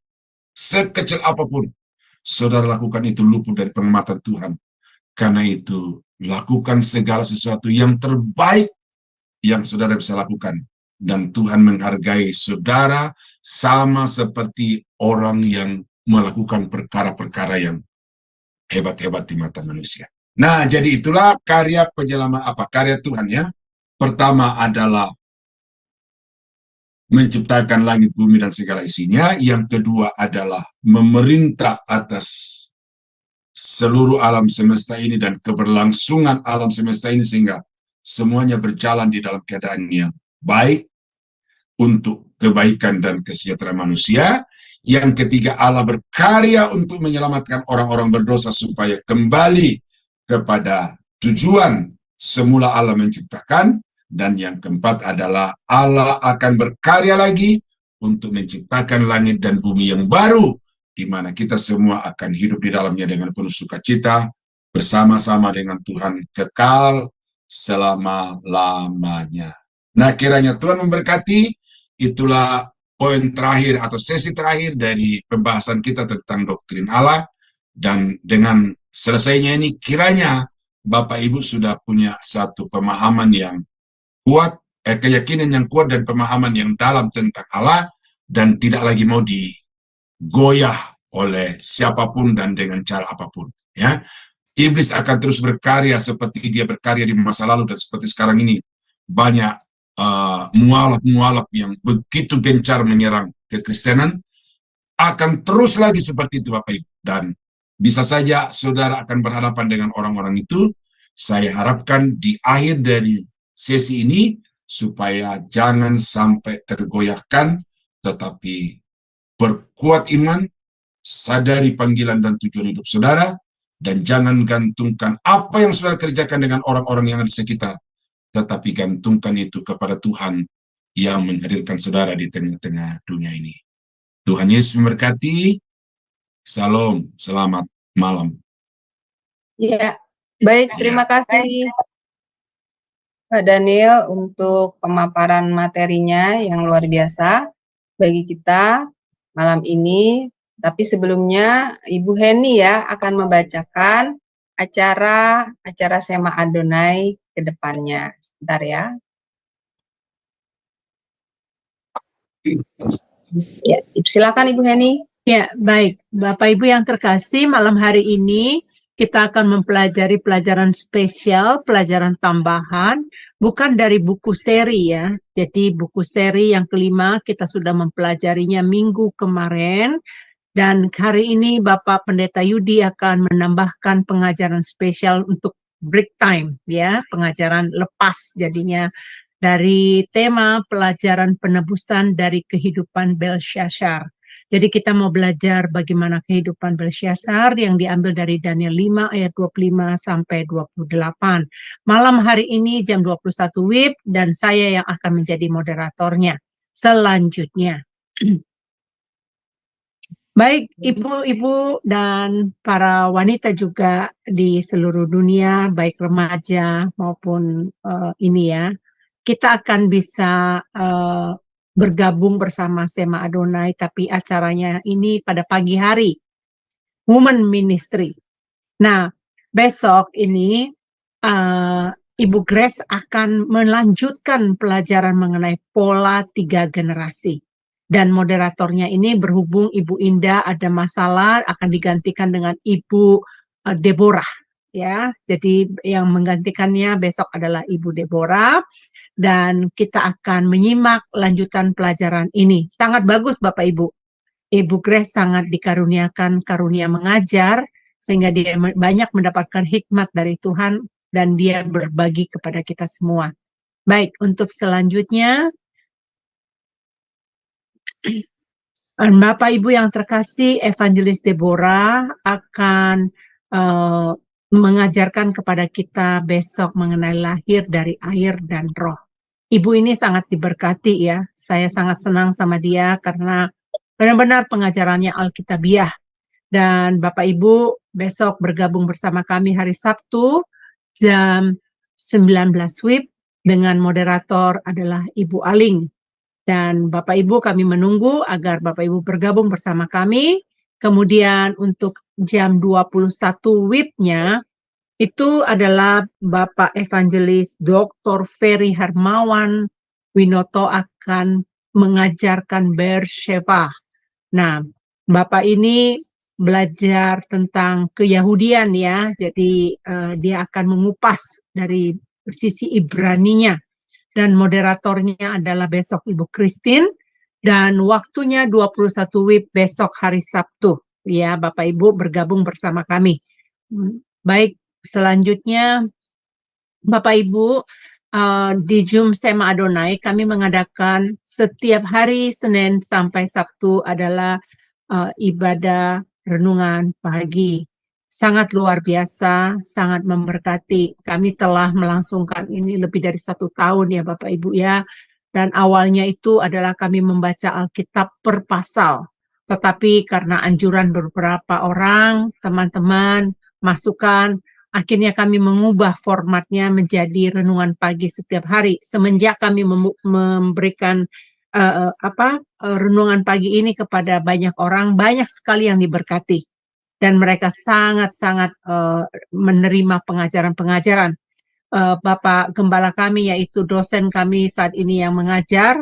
sekecil apapun, saudara lakukan itu luput dari pengamatan Tuhan. Karena itu, lakukan segala sesuatu yang terbaik yang saudara bisa lakukan. Dan Tuhan menghargai saudara sama seperti orang yang melakukan perkara-perkara yang hebat-hebat di mata manusia. Nah, jadi itulah karya karya Tuhan ya. Pertama adalah menciptakan langit, bumi, dan segala isinya. Yang kedua adalah memerintah atas seluruh alam semesta ini dan keberlangsungan alam semesta ini sehingga semuanya berjalan di dalam keadaan yang baik untuk kebaikan dan kesejahteraan manusia. Yang ketiga, Allah berkarya untuk menyelamatkan orang-orang berdosa supaya kembali kepada tujuan semula Allah menciptakan. Dan yang keempat adalah Allah akan berkarya lagi untuk menciptakan langit dan bumi yang baru, di mana kita semua akan hidup di dalamnya dengan penuh sukacita, bersama-sama dengan Tuhan kekal selama-lamanya. Nah, kiranya Tuhan memberkati. Itulah poin terakhir atau sesi terakhir dari pembahasan kita tentang doktrin Allah. Dan dengan selesainya ini, kiranya Bapak Ibu sudah punya satu pemahaman yang kuat, keyakinan yang kuat dan pemahaman yang dalam tentang Allah, dan tidak lagi mau digoyah oleh siapapun dan dengan cara apapun. Ya, iblis akan terus berkarya seperti dia berkarya di masa lalu dan seperti sekarang ini. Banyak mualaf-mualaf yang begitu gencar menyerang kekristenan, akan terus lagi seperti itu Bapak Ibu. Dan bisa saja saudara akan berhadapan dengan orang-orang itu. Saya harapkan di akhir dari sesi ini supaya jangan sampai tergoyahkan, tetapi berkuat iman, sadari panggilan dan tujuan hidup saudara, dan jangan gantungkan apa yang saudara kerjakan dengan orang-orang yang ada di sekitar, tetapi gantungkan itu kepada Tuhan yang menghadirkan saudara di tengah-tengah dunia ini. Tuhan Yesus memberkati. Salam, selamat malam. Ya, baik, terima kasih Pak Daniel untuk pemaparan materinya yang luar biasa bagi kita malam ini. Tapi sebelumnya Ibu Heni ya akan membacakan acara Sema Adonai ke depannya. Sebentar ya. Ya, silakan Ibu Heni. Ya, baik. Bapak Ibu yang terkasih, malam hari ini kita akan mempelajari pelajaran spesial, pelajaran tambahan, bukan dari buku seri ya. Jadi buku seri yang kelima kita sudah mempelajarinya minggu kemarin, dan hari ini Bapak Pendeta Yudi akan menambahkan pengajaran spesial untuk break time ya, pengajaran lepas jadinya dari tema pelajaran penebusan dari kehidupan Belsyazar. Jadi kita mau belajar bagaimana kehidupan Belsyazar yang diambil dari Daniel 5 ayat 25 sampai 28. Malam hari ini jam 21 WIB dan saya yang akan menjadi moderatornya. Selanjutnya. Baik ibu-ibu dan para wanita juga di seluruh dunia, baik remaja maupun ini ya, kita akan bisa bergabung bersama Sema Adonai, tapi acaranya ini pada pagi hari, Women Ministry. Nah, besok ini Ibu Grace akan melanjutkan pelajaran mengenai pola 3 generasi. Dan moderatornya ini berhubung Ibu Indah ada masalah akan digantikan dengan Ibu Deborah ya. Jadi yang menggantikannya besok adalah Ibu Deborah dan kita akan menyimak lanjutan pelajaran ini. Sangat bagus Bapak Ibu. Ibu Grace sangat dikaruniakan karunia mengajar sehingga dia banyak mendapatkan hikmat dari Tuhan dan dia berbagi kepada kita semua. Baik, untuk selanjutnya Bapak Ibu yang terkasih, Evangelis Deborah akan mengajarkan kepada kita besok mengenai lahir dari air dan roh. Ibu ini sangat diberkati ya. Saya sangat senang sama dia karena benar-benar pengajarannya Alkitabiah. Dan Bapak Ibu besok bergabung bersama kami hari Sabtu jam 19 WIB dengan moderator adalah Ibu Aling. Dan Bapak Ibu kami menunggu agar Bapak Ibu bergabung bersama kami. Kemudian untuk jam 21 WIB-nya itu adalah Bapak Evangelis Dr. Ferry Hermawan Winoto akan mengajarkan Beersheba. Nah, Bapak ini belajar tentang keyahudian ya. Jadi dia akan mengupas dari sisi Ibraninya. Dan moderatornya adalah besok Ibu Christine dan waktunya 21 WIB besok hari Sabtu. Ya, Bapak Ibu bergabung bersama kami. Baik, selanjutnya Bapak Ibu di Zoom Sema Adonai kami mengadakan setiap hari Senin sampai Sabtu adalah ibadah renungan pagi. Sangat luar biasa, sangat memberkati. Kami telah melangsungkan ini lebih dari 1 tahun ya Bapak Ibu ya. Dan awalnya itu adalah kami membaca Alkitab per pasal. Tetapi karena anjuran beberapa orang, teman-teman, masukan, akhirnya kami mengubah formatnya menjadi renungan pagi setiap hari. Semenjak kami memberikan renungan pagi ini kepada banyak orang, banyak sekali yang diberkati. Dan mereka sangat-sangat menerima pengajaran-pengajaran. Bapak Gembala kami, yaitu dosen kami saat ini yang mengajar,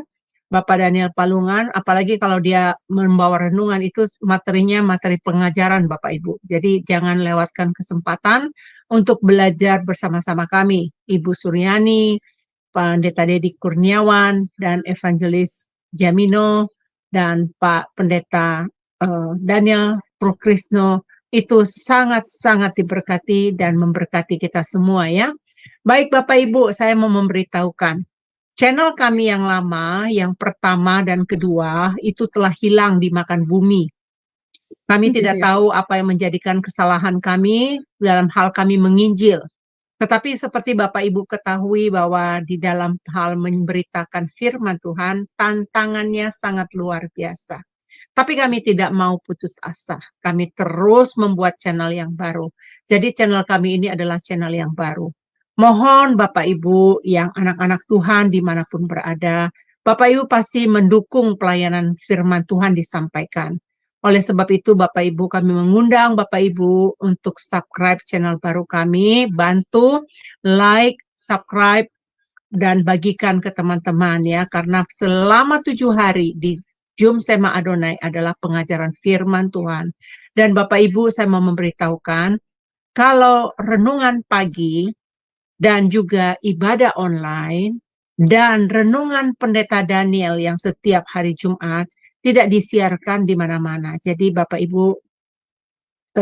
Bapak Daniel Palungan, apalagi kalau dia membawa renungan itu materinya materi pengajaran Bapak Ibu. Jadi jangan lewatkan kesempatan untuk belajar bersama-sama kami, Ibu Suryani, Pendeta Dedi Kurniawan, dan Evangelis Jamino, dan Pak Pendeta Daniel Prokrisno, itu sangat-sangat diberkati dan memberkati kita semua ya. Baik Bapak Ibu, saya mau memberitahukan, channel kami yang lama, yang pertama dan kedua, itu telah hilang dimakan bumi. Kami tidak tahu apa yang menjadikan kesalahan kami dalam hal kami menginjil. Tetapi seperti Bapak Ibu ketahui bahwa di dalam hal memberitakan firman Tuhan, tantangannya sangat luar biasa. Tapi kami tidak mau putus asa. Kami terus membuat channel yang baru. Jadi channel kami ini adalah channel yang baru. Mohon Bapak Ibu yang anak-anak Tuhan dimanapun berada, Bapak Ibu pasti mendukung pelayanan firman Tuhan disampaikan. Oleh sebab itu Bapak Ibu kami mengundang Bapak Ibu untuk subscribe channel baru kami, bantu like, subscribe, dan bagikan ke teman-teman ya, karena selama 7 hari di Zoom Sema Adonai adalah pengajaran firman Tuhan. Dan Bapak Ibu saya mau memberitahukan, kalau renungan pagi dan juga ibadah online dan renungan Pendeta Daniel yang setiap hari Jumat tidak disiarkan di mana-mana. Jadi Bapak Ibu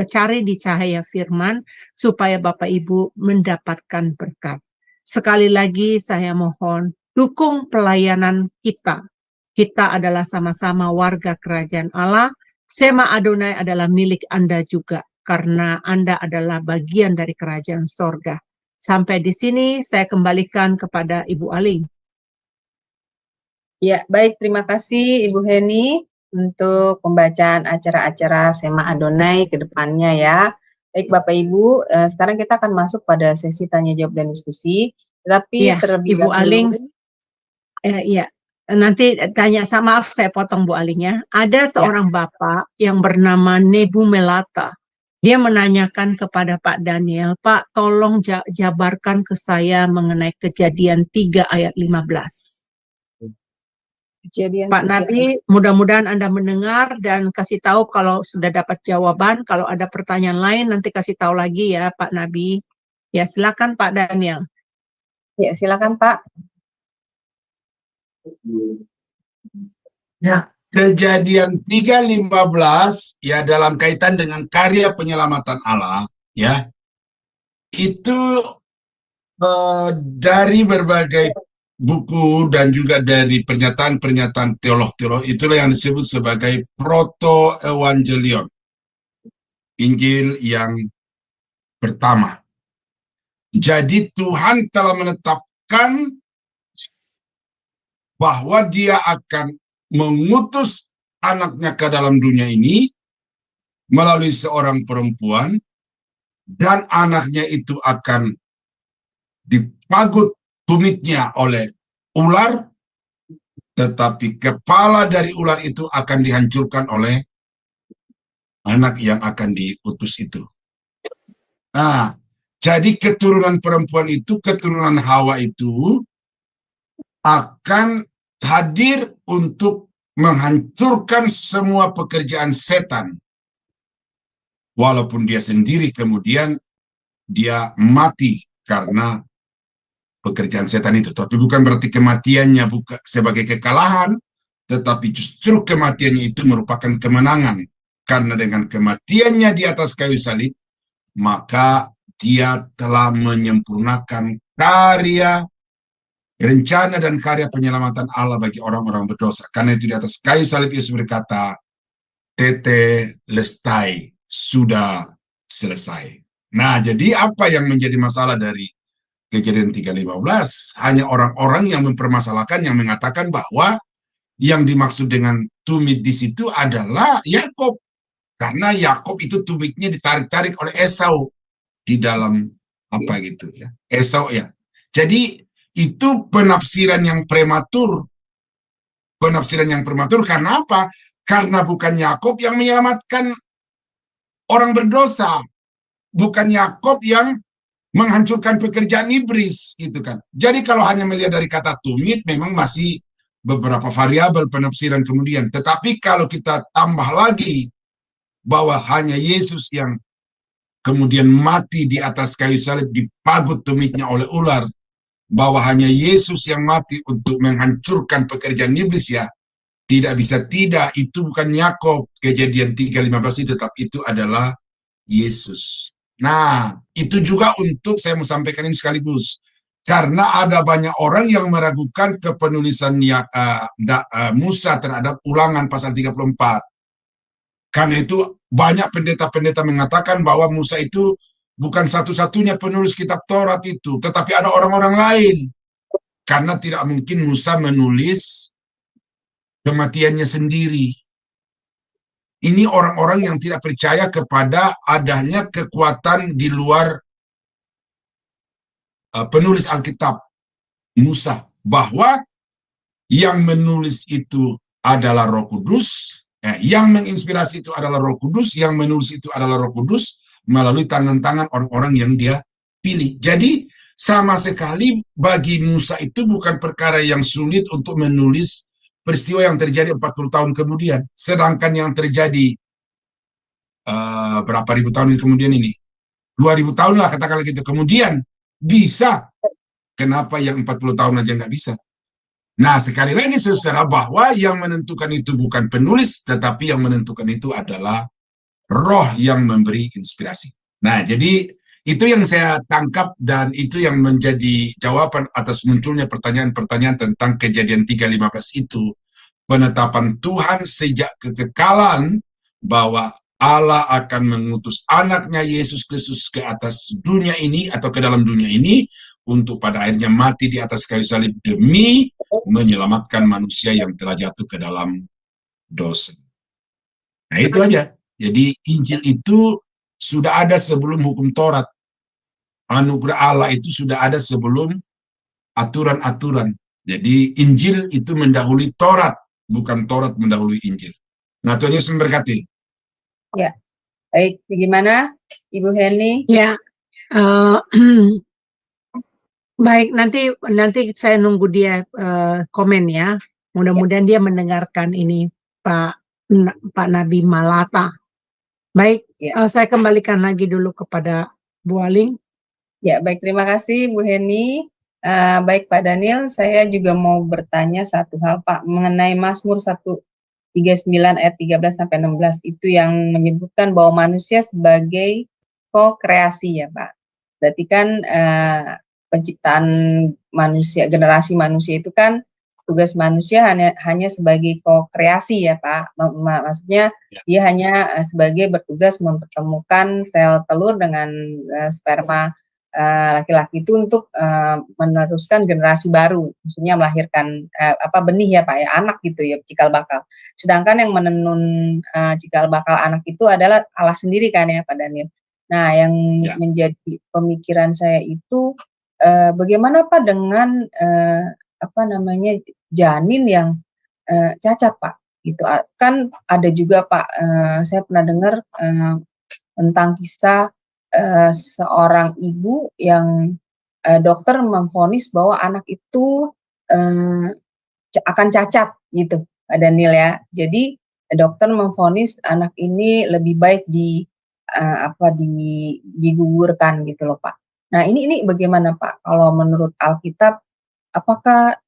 cari di Cahaya Firman supaya Bapak Ibu mendapatkan berkat. Sekali lagi saya mohon dukung pelayanan kita. Kita adalah sama-sama warga kerajaan Allah. Sema Adonai adalah milik Anda juga karena Anda adalah bagian dari kerajaan sorga. Sampai di sini saya kembalikan kepada Ibu Aling. Ya, baik. Terima kasih Ibu Heni untuk pembacaan acara-acara Sema Adonai ke depannya ya. Baik Bapak Ibu, sekarang kita akan masuk pada sesi tanya jawab dan diskusi. Tetapi Ya, terlebih Ibu dahulu, Aling, iya. Nanti tanya, maaf saya potong Bu Aling ya. Ada seorang bapak yang bernama Nebu Melata. Dia menanyakan kepada Pak Daniel, Pak tolong jabarkan ke saya mengenai Kejadian 3 ayat 15. Kejadian Pak Nabi, mudah-mudahan Anda mendengar dan kasih tahu kalau sudah dapat jawaban. Kalau ada pertanyaan lain, nanti kasih tahu lagi ya Pak Nabi. Ya, silakan Pak Daniel. Ya, silakan Pak. Ya, Kejadian 3:15 ya dalam kaitan dengan karya penyelamatan Allah ya. Itu dari berbagai buku dan juga dari pernyataan-pernyataan teolog-teolog itulah yang disebut sebagai proto-evangelion, Injil yang pertama. Jadi Tuhan telah menetapkan bahwa Dia akan mengutus anaknya ke dalam dunia ini melalui seorang perempuan, dan anaknya itu akan dipagut tumitnya oleh ular, tetapi kepala dari ular itu akan dihancurkan oleh anak yang akan diutus itu. Nah, jadi keturunan perempuan itu, keturunan Hawa itu akan hadir untuk menghancurkan semua pekerjaan setan. Walaupun dia sendiri kemudian dia mati karena pekerjaan setan itu. Tapi bukan berarti kematiannya bukan sebagai kekalahan, tetapi justru kematiannya itu merupakan kemenangan. Karena dengan kematiannya di atas kayu salib, maka dia telah menyempurnakan karya, rencana dan karya penyelamatan Allah bagi orang-orang berdosa. Karena itu di atas kayu salib Yesus berkata, tetelestai, sudah selesai. Nah, jadi apa yang menjadi masalah dari Kejadian 3:15? Hanya orang-orang yang mempermasalahkan, yang mengatakan bahwa yang dimaksud dengan tumit di situ adalah Yakob. Karena Yakob itu tumitnya ditarik-tarik oleh Esau di dalam apa gitu ya. Esau ya. Jadi itu penafsiran yang prematur. Penafsiran yang prematur karena apa? Karena bukan Yakob yang menyelamatkan orang berdosa. Bukan Yakob yang menghancurkan pekerjaan iblis gitu kan. Jadi kalau hanya melihat dari kata tumit memang masih beberapa variabel penafsiran kemudian. Tetapi kalau kita tambah lagi bahwa hanya Yesus yang kemudian mati di atas kayu salib, dipagut tumitnya oleh ular, bahwa hanya Yesus yang mati untuk menghancurkan pekerjaan iblis, ya tidak bisa tidak, itu bukan Yakob. Kejadian 3:15 itu, tetapi itu adalah Yesus. Nah, itu juga untuk saya mau sampaikan ini sekaligus. Karena ada banyak orang yang meragukan kepenulisan Musa terhadap Ulangan pasal 34. Karena itu banyak pendeta-pendeta mengatakan bahwa Musa itu bukan satu-satunya penulis kitab Taurat itu, tetapi ada orang-orang lain. Karena tidak mungkin Musa menulis kematiannya sendiri. Ini orang-orang yang tidak percaya kepada adanya kekuatan di luar penulis Alkitab Musa, bahwa yang menulis itu adalah Roh Kudus, yang menginspirasi itu adalah Roh Kudus, yang menulis itu adalah Roh Kudus melalui tangan-tangan orang-orang yang dia pilih. Jadi sama sekali bagi Musa itu bukan perkara yang sulit untuk menulis peristiwa yang terjadi 40 tahun kemudian. Sedangkan yang terjadi berapa ribu tahun kemudian ini, 2000 tahun lah katakanlah gitu, kemudian bisa. Kenapa yang 40 tahun aja nggak bisa? Nah, sekali lagi saudara, bahwa yang menentukan itu bukan penulis, tetapi yang menentukan itu adalah Roh yang memberi inspirasi. Nah, jadi itu yang saya tangkap, dan itu yang menjadi jawaban atas munculnya pertanyaan-pertanyaan tentang Kejadian 3:15 itu. Penetapan Tuhan sejak kekekalan bahwa Allah akan mengutus anaknya Yesus Kristus ke atas dunia ini atau ke dalam dunia ini untuk pada akhirnya mati di atas kayu salib demi menyelamatkan manusia yang telah jatuh ke dalam dosa. Nah, itu aja. Jadi Injil itu sudah ada sebelum hukum Taurat. Anugerah Allah itu sudah ada sebelum aturan-aturan. Jadi Injil itu mendahului Taurat, bukan Taurat mendahului Injil. Nah, Tuhan Yesus memberkati. Ya, baik. Bagaimana, Ibu Heni? Ya, baik. Nanti saya nunggu dia komen ya. Mudah-mudahan dia mendengarkan ini, Pak Nabi Malata. Baik, Ya. saya kembalikan lagi dulu kepada Bu Aling. Ya, baik, terima kasih Bu Heni. Baik Pak Daniel, saya juga mau bertanya satu hal Pak mengenai Mazmur 139 ayat 13 sampai 16 itu yang menyebutkan bahwa manusia sebagai ko-kreasi ya Pak. Berarti kan penciptaan manusia, generasi manusia itu kan tugas manusia hanya sebagai ko-kreasi ya Pak. Maksudnya dia hanya sebagai bertugas mempertemukan sel telur dengan sperma laki-laki itu untuk meneruskan generasi baru, maksudnya melahirkan benih ya Pak ya, anak gitu ya, cikal bakal. Sedangkan yang menenun cikal bakal anak itu adalah Allah sendiri kan ya Pak Daniel. Nah, yang menjadi pemikiran saya itu bagaimana Pak dengan janin yang cacat Pak, gitu. Kan ada juga Pak, saya pernah dengar tentang kisah seorang ibu yang dokter memvonis bahwa anak itu akan cacat gitu, Pak Daniel ya. Jadi dokter memvonis anak ini lebih baik digugurkan gitu loh Pak. Nah ini bagaimana Pak? Kalau menurut Alkitab, apakah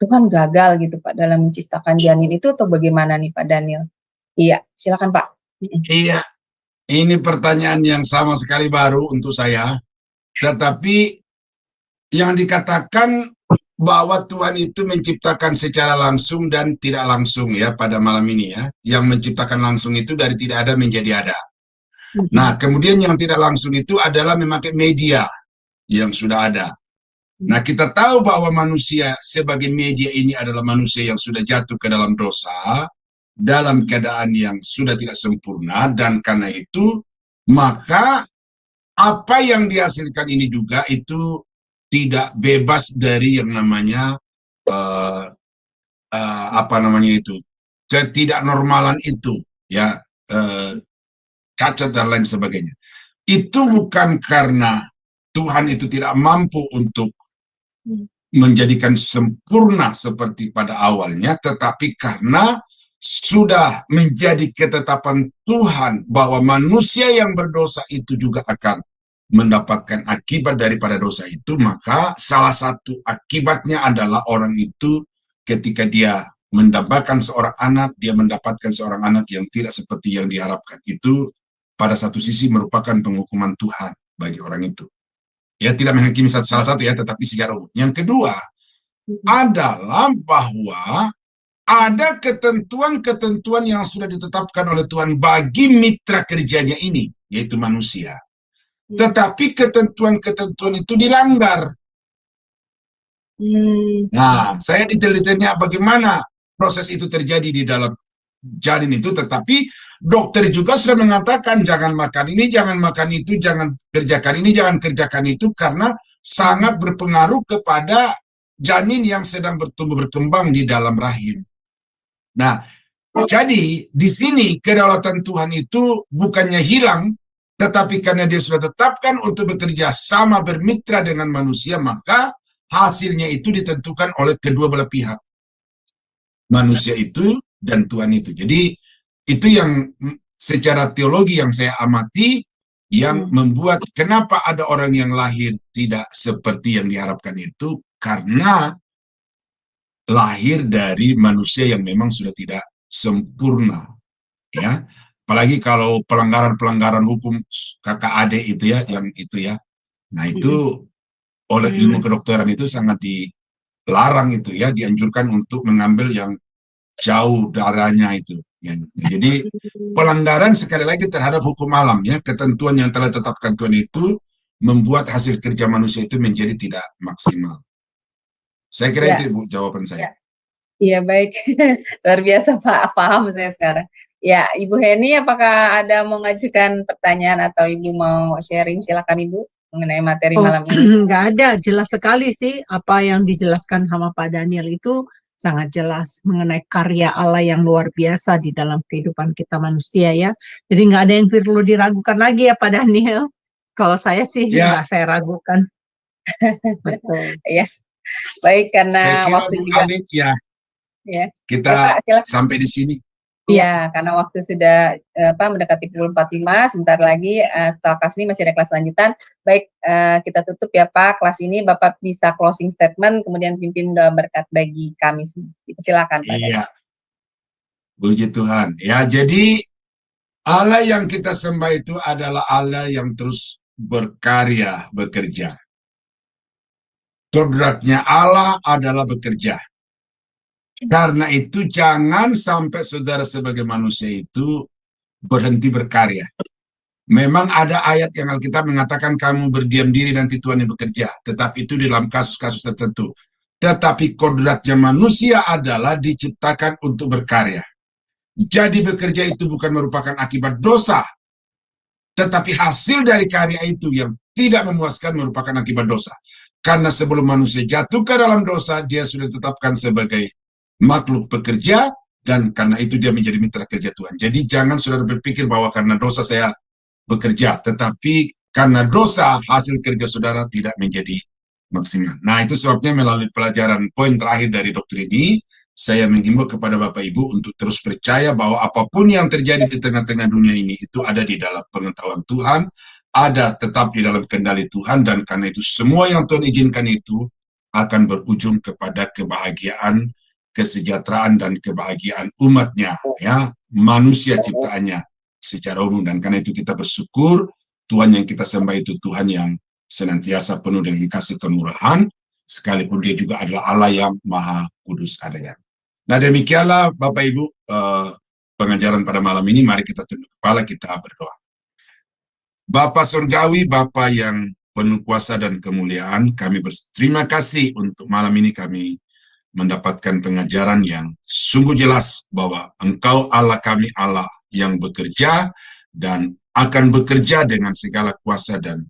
Tuhan gagal gitu Pak dalam menciptakan janin itu atau bagaimana nih Pak Daniel? Iya, silakan Pak. Iya, ini pertanyaan yang sama sekali baru untuk saya, tetapi yang dikatakan bahwa Tuhan itu menciptakan secara langsung dan tidak langsung ya pada malam ini ya. Yang menciptakan langsung itu dari tidak ada menjadi ada. Nah, kemudian yang tidak langsung itu adalah memakai media yang sudah ada. Nah, kita tahu bahwa manusia sebagai media ini adalah manusia yang sudah jatuh ke dalam dosa, dalam keadaan yang sudah tidak sempurna, dan karena itu maka apa yang dihasilkan ini juga itu tidak bebas dari yang namanya ketidaknormalan itu ya, cacat dan lain sebagainya. Itu bukan karena Tuhan itu tidak mampu untuk menjadikan sempurna seperti pada awalnya, tetapi karena sudah menjadi ketetapan Tuhan bahwa manusia yang berdosa itu juga akan mendapatkan akibat daripada dosa itu, maka salah satu akibatnya adalah orang itu ketika dia mendapatkan seorang anak, dia mendapatkan seorang anak yang tidak seperti yang diharapkan. Itu pada satu sisi merupakan penghukuman Tuhan bagi orang itu. Ya, tidak menghakimi salah satu ya, tetapi secara umum. Yang kedua adalah bahwa ada ketentuan-ketentuan yang sudah ditetapkan oleh Tuhan bagi mitra kerjanya ini, yaitu manusia. Tetapi ketentuan-ketentuan itu dilanggar. Nah, saya detail-detailnya bagaimana proses itu terjadi di dalam janin itu, tetapi dokter juga sudah mengatakan jangan makan ini, jangan makan itu, jangan kerjakan ini, jangan kerjakan itu, karena sangat berpengaruh kepada janin yang sedang bertumbuh berkembang di dalam rahim. Nah, jadi di sini kedaulatan Tuhan itu bukannya hilang, tetapi karena dia sudah tetapkan untuk bekerja sama bermitra dengan manusia, maka hasilnya itu ditentukan oleh kedua belah pihak. Manusia itu dan Tuhan itu. Jadi itu yang secara teologi yang saya amati, yang membuat kenapa ada orang yang lahir tidak seperti yang diharapkan itu, karena lahir dari manusia yang memang sudah tidak sempurna, ya. Apalagi kalau pelanggaran-pelanggaran hukum kakak adik itu ya, yang itu ya. Nah itu oleh ilmu kedokteran itu sangat dilarang itu ya, dianjurkan untuk mengambil yang jauh darahnya itu. Ya. Jadi pelanggaran sekali lagi terhadap hukum alam ya, ketentuan yang telah ditetapkan Tuhan itu membuat hasil kerja manusia itu menjadi tidak maksimal. Saya kira itu Bu, jawaban saya. Iya baik, luar biasa Pak, paham saya sekarang. Ya, Ibu Heni, apakah ada mau ngajukan pertanyaan atau Ibu mau sharing? Silakan Ibu mengenai materi malam ini. Nggak ada, jelas sekali sih apa yang dijelaskan sama Pak Daniel itu sangat jelas mengenai karya Allah yang luar biasa di dalam kehidupan kita manusia ya. Jadi nggak ada yang perlu diragukan lagi ya Pak Daniel. Kalau saya sih nggak saya ragukan. Betul. Ya. Baik, karena waktu juga Ya. Kita Ya, Pak, silakan. sampai di sini. Iya, karena waktu sudah mendekati pukul 45, sebentar lagi setelah kelas ini masih ada kelas lanjutan. Baik, kita tutup ya Pak, kelas ini Bapak bisa closing statement, kemudian pimpin doa berkat bagi kami semua. Silakan Pak. Iya, puji Tuhan. Ya, jadi Allah yang kita sembah itu adalah Allah yang terus berkarya, bekerja. Kodratnya Allah adalah bekerja. Karena itu jangan sampai saudara sebagai manusia itu berhenti berkarya. Memang ada ayat yang Alkitab mengatakan kamu berdiam diri nanti Tuhan yang bekerja. Tetapi itu dalam kasus-kasus tertentu. Tetapi kodratnya manusia adalah diciptakan untuk berkarya. Jadi bekerja itu bukan merupakan akibat dosa. Tetapi hasil dari karya itu yang tidak memuaskan merupakan akibat dosa. Karena sebelum manusia jatuh ke dalam dosa, dia sudah ditetapkan sebagai makhluk pekerja, dan karena itu dia menjadi mitra kerja Tuhan. Jadi jangan saudara berpikir bahwa karena dosa saya bekerja, tetapi karena dosa hasil kerja saudara tidak menjadi maksimal. Nah, itu sebabnya melalui pelajaran poin terakhir dari doktrin ini, saya menghimbau kepada Bapak Ibu untuk terus percaya bahwa apapun yang terjadi di tengah-tengah dunia ini itu ada di dalam pengetahuan Tuhan, ada tetap di dalam kendali Tuhan, dan karena itu semua yang Tuhan izinkan itu akan berujung kepada kebahagiaan, kesejahteraan, dan kebahagiaan umatnya, ya, manusia ciptaannya secara umum. Dan karena itu kita bersyukur Tuhan yang kita sembah itu Tuhan yang senantiasa penuh dengan kasih kemurahan, sekalipun dia juga adalah Allah yang maha kudus adanya. Nah, demikianlah Bapak Ibu pengajaran pada malam ini. Mari kita tunduk kepala, kita berdoa. Bapa Surgawi, Bapa yang penuh kuasa dan kemuliaan, kami berterima kasih untuk malam ini kami mendapatkan pengajaran yang sungguh jelas bahwa Engkau Allah kami, Allah yang bekerja dan akan bekerja dengan segala kuasa dan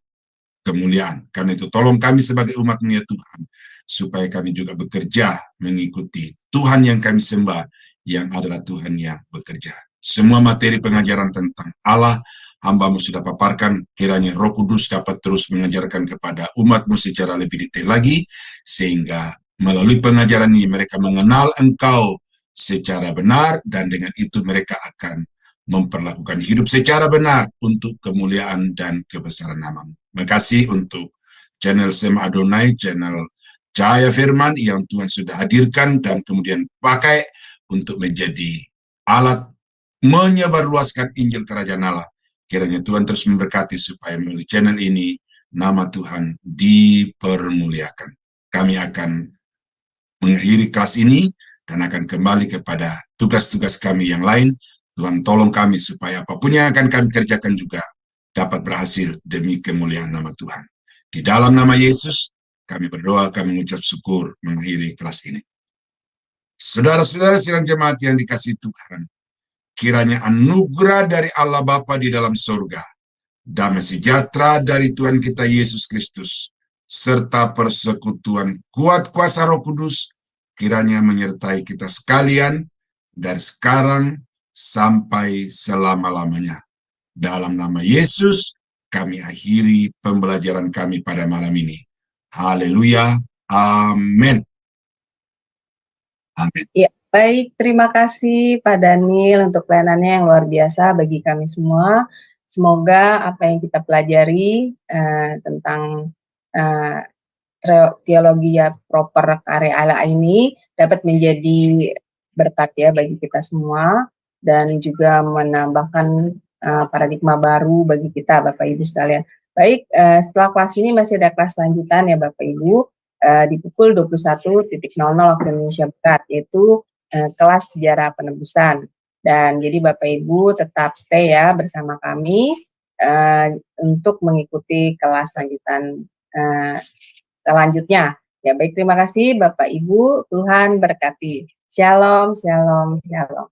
kemuliaan. Karena itu tolong kami sebagai umat-Mu ya Tuhan, supaya kami juga bekerja mengikuti Tuhan yang kami sembah, yang adalah Tuhan yang bekerja. Semua materi pengajaran tentang Allah, hamba-Mu sudah paparkan, kiranya Roh Kudus dapat terus mengajarkan kepada umat-Mu secara lebih detail lagi, sehingga melalui pengajaran ini mereka mengenal Engkau secara benar, dan dengan itu mereka akan memperlakukan hidup secara benar untuk kemuliaan dan kebesaran nama-Mu. Terima kasih untuk channel Sema Adonai, channel Cahaya Firman yang Tuhan sudah hadirkan dan kemudian pakai untuk menjadi alat menyebarluaskan Injil Kerajaan Allah. Kiranya Tuhan terus memberkati supaya melalui channel ini nama Tuhan dipermuliakan. Kami akan mengakhiri kelas ini dan akan kembali kepada tugas-tugas kami yang lain. Tuhan tolong kami supaya apapun yang akan kami kerjakan juga dapat berhasil demi kemuliaan nama Tuhan. Di dalam nama Yesus, kami berdoa, kami mengucap syukur mengakhiri kelas ini. Saudara-saudara sidang jemaat yang dikasihi Tuhan, kiranya anugerah dari Allah Bapa di dalam surga, damai sejahtera dari Tuhan kita Yesus Kristus, serta persekutuan kuat kuasa Roh Kudus, kiranya menyertai kita sekalian dari sekarang sampai selama-lamanya. Dalam nama Yesus, kami akhiri pembelajaran kami pada malam ini. Haleluya. Amin. Amin. Ya, baik, terima kasih Pak Daniel untuk pelayanannya yang luar biasa bagi kami semua. Semoga apa yang kita pelajari tentang teologi ya proper karya Allah ini dapat menjadi berkat ya bagi kita semua, dan juga menambahkan paradigma baru bagi kita Bapak Ibu sekalian. Baik, setelah kelas ini masih ada kelas lanjutan ya Bapak Ibu, di pukul 21.00 waktu Indonesia Barat, yaitu kelas sejarah penebusan. Dan jadi Bapak Ibu tetap stay ya bersama kami untuk mengikuti kelas lanjutan selanjutnya. Ya baik, terima kasih Bapak Ibu, Tuhan berkati. Shalom, shalom, shalom.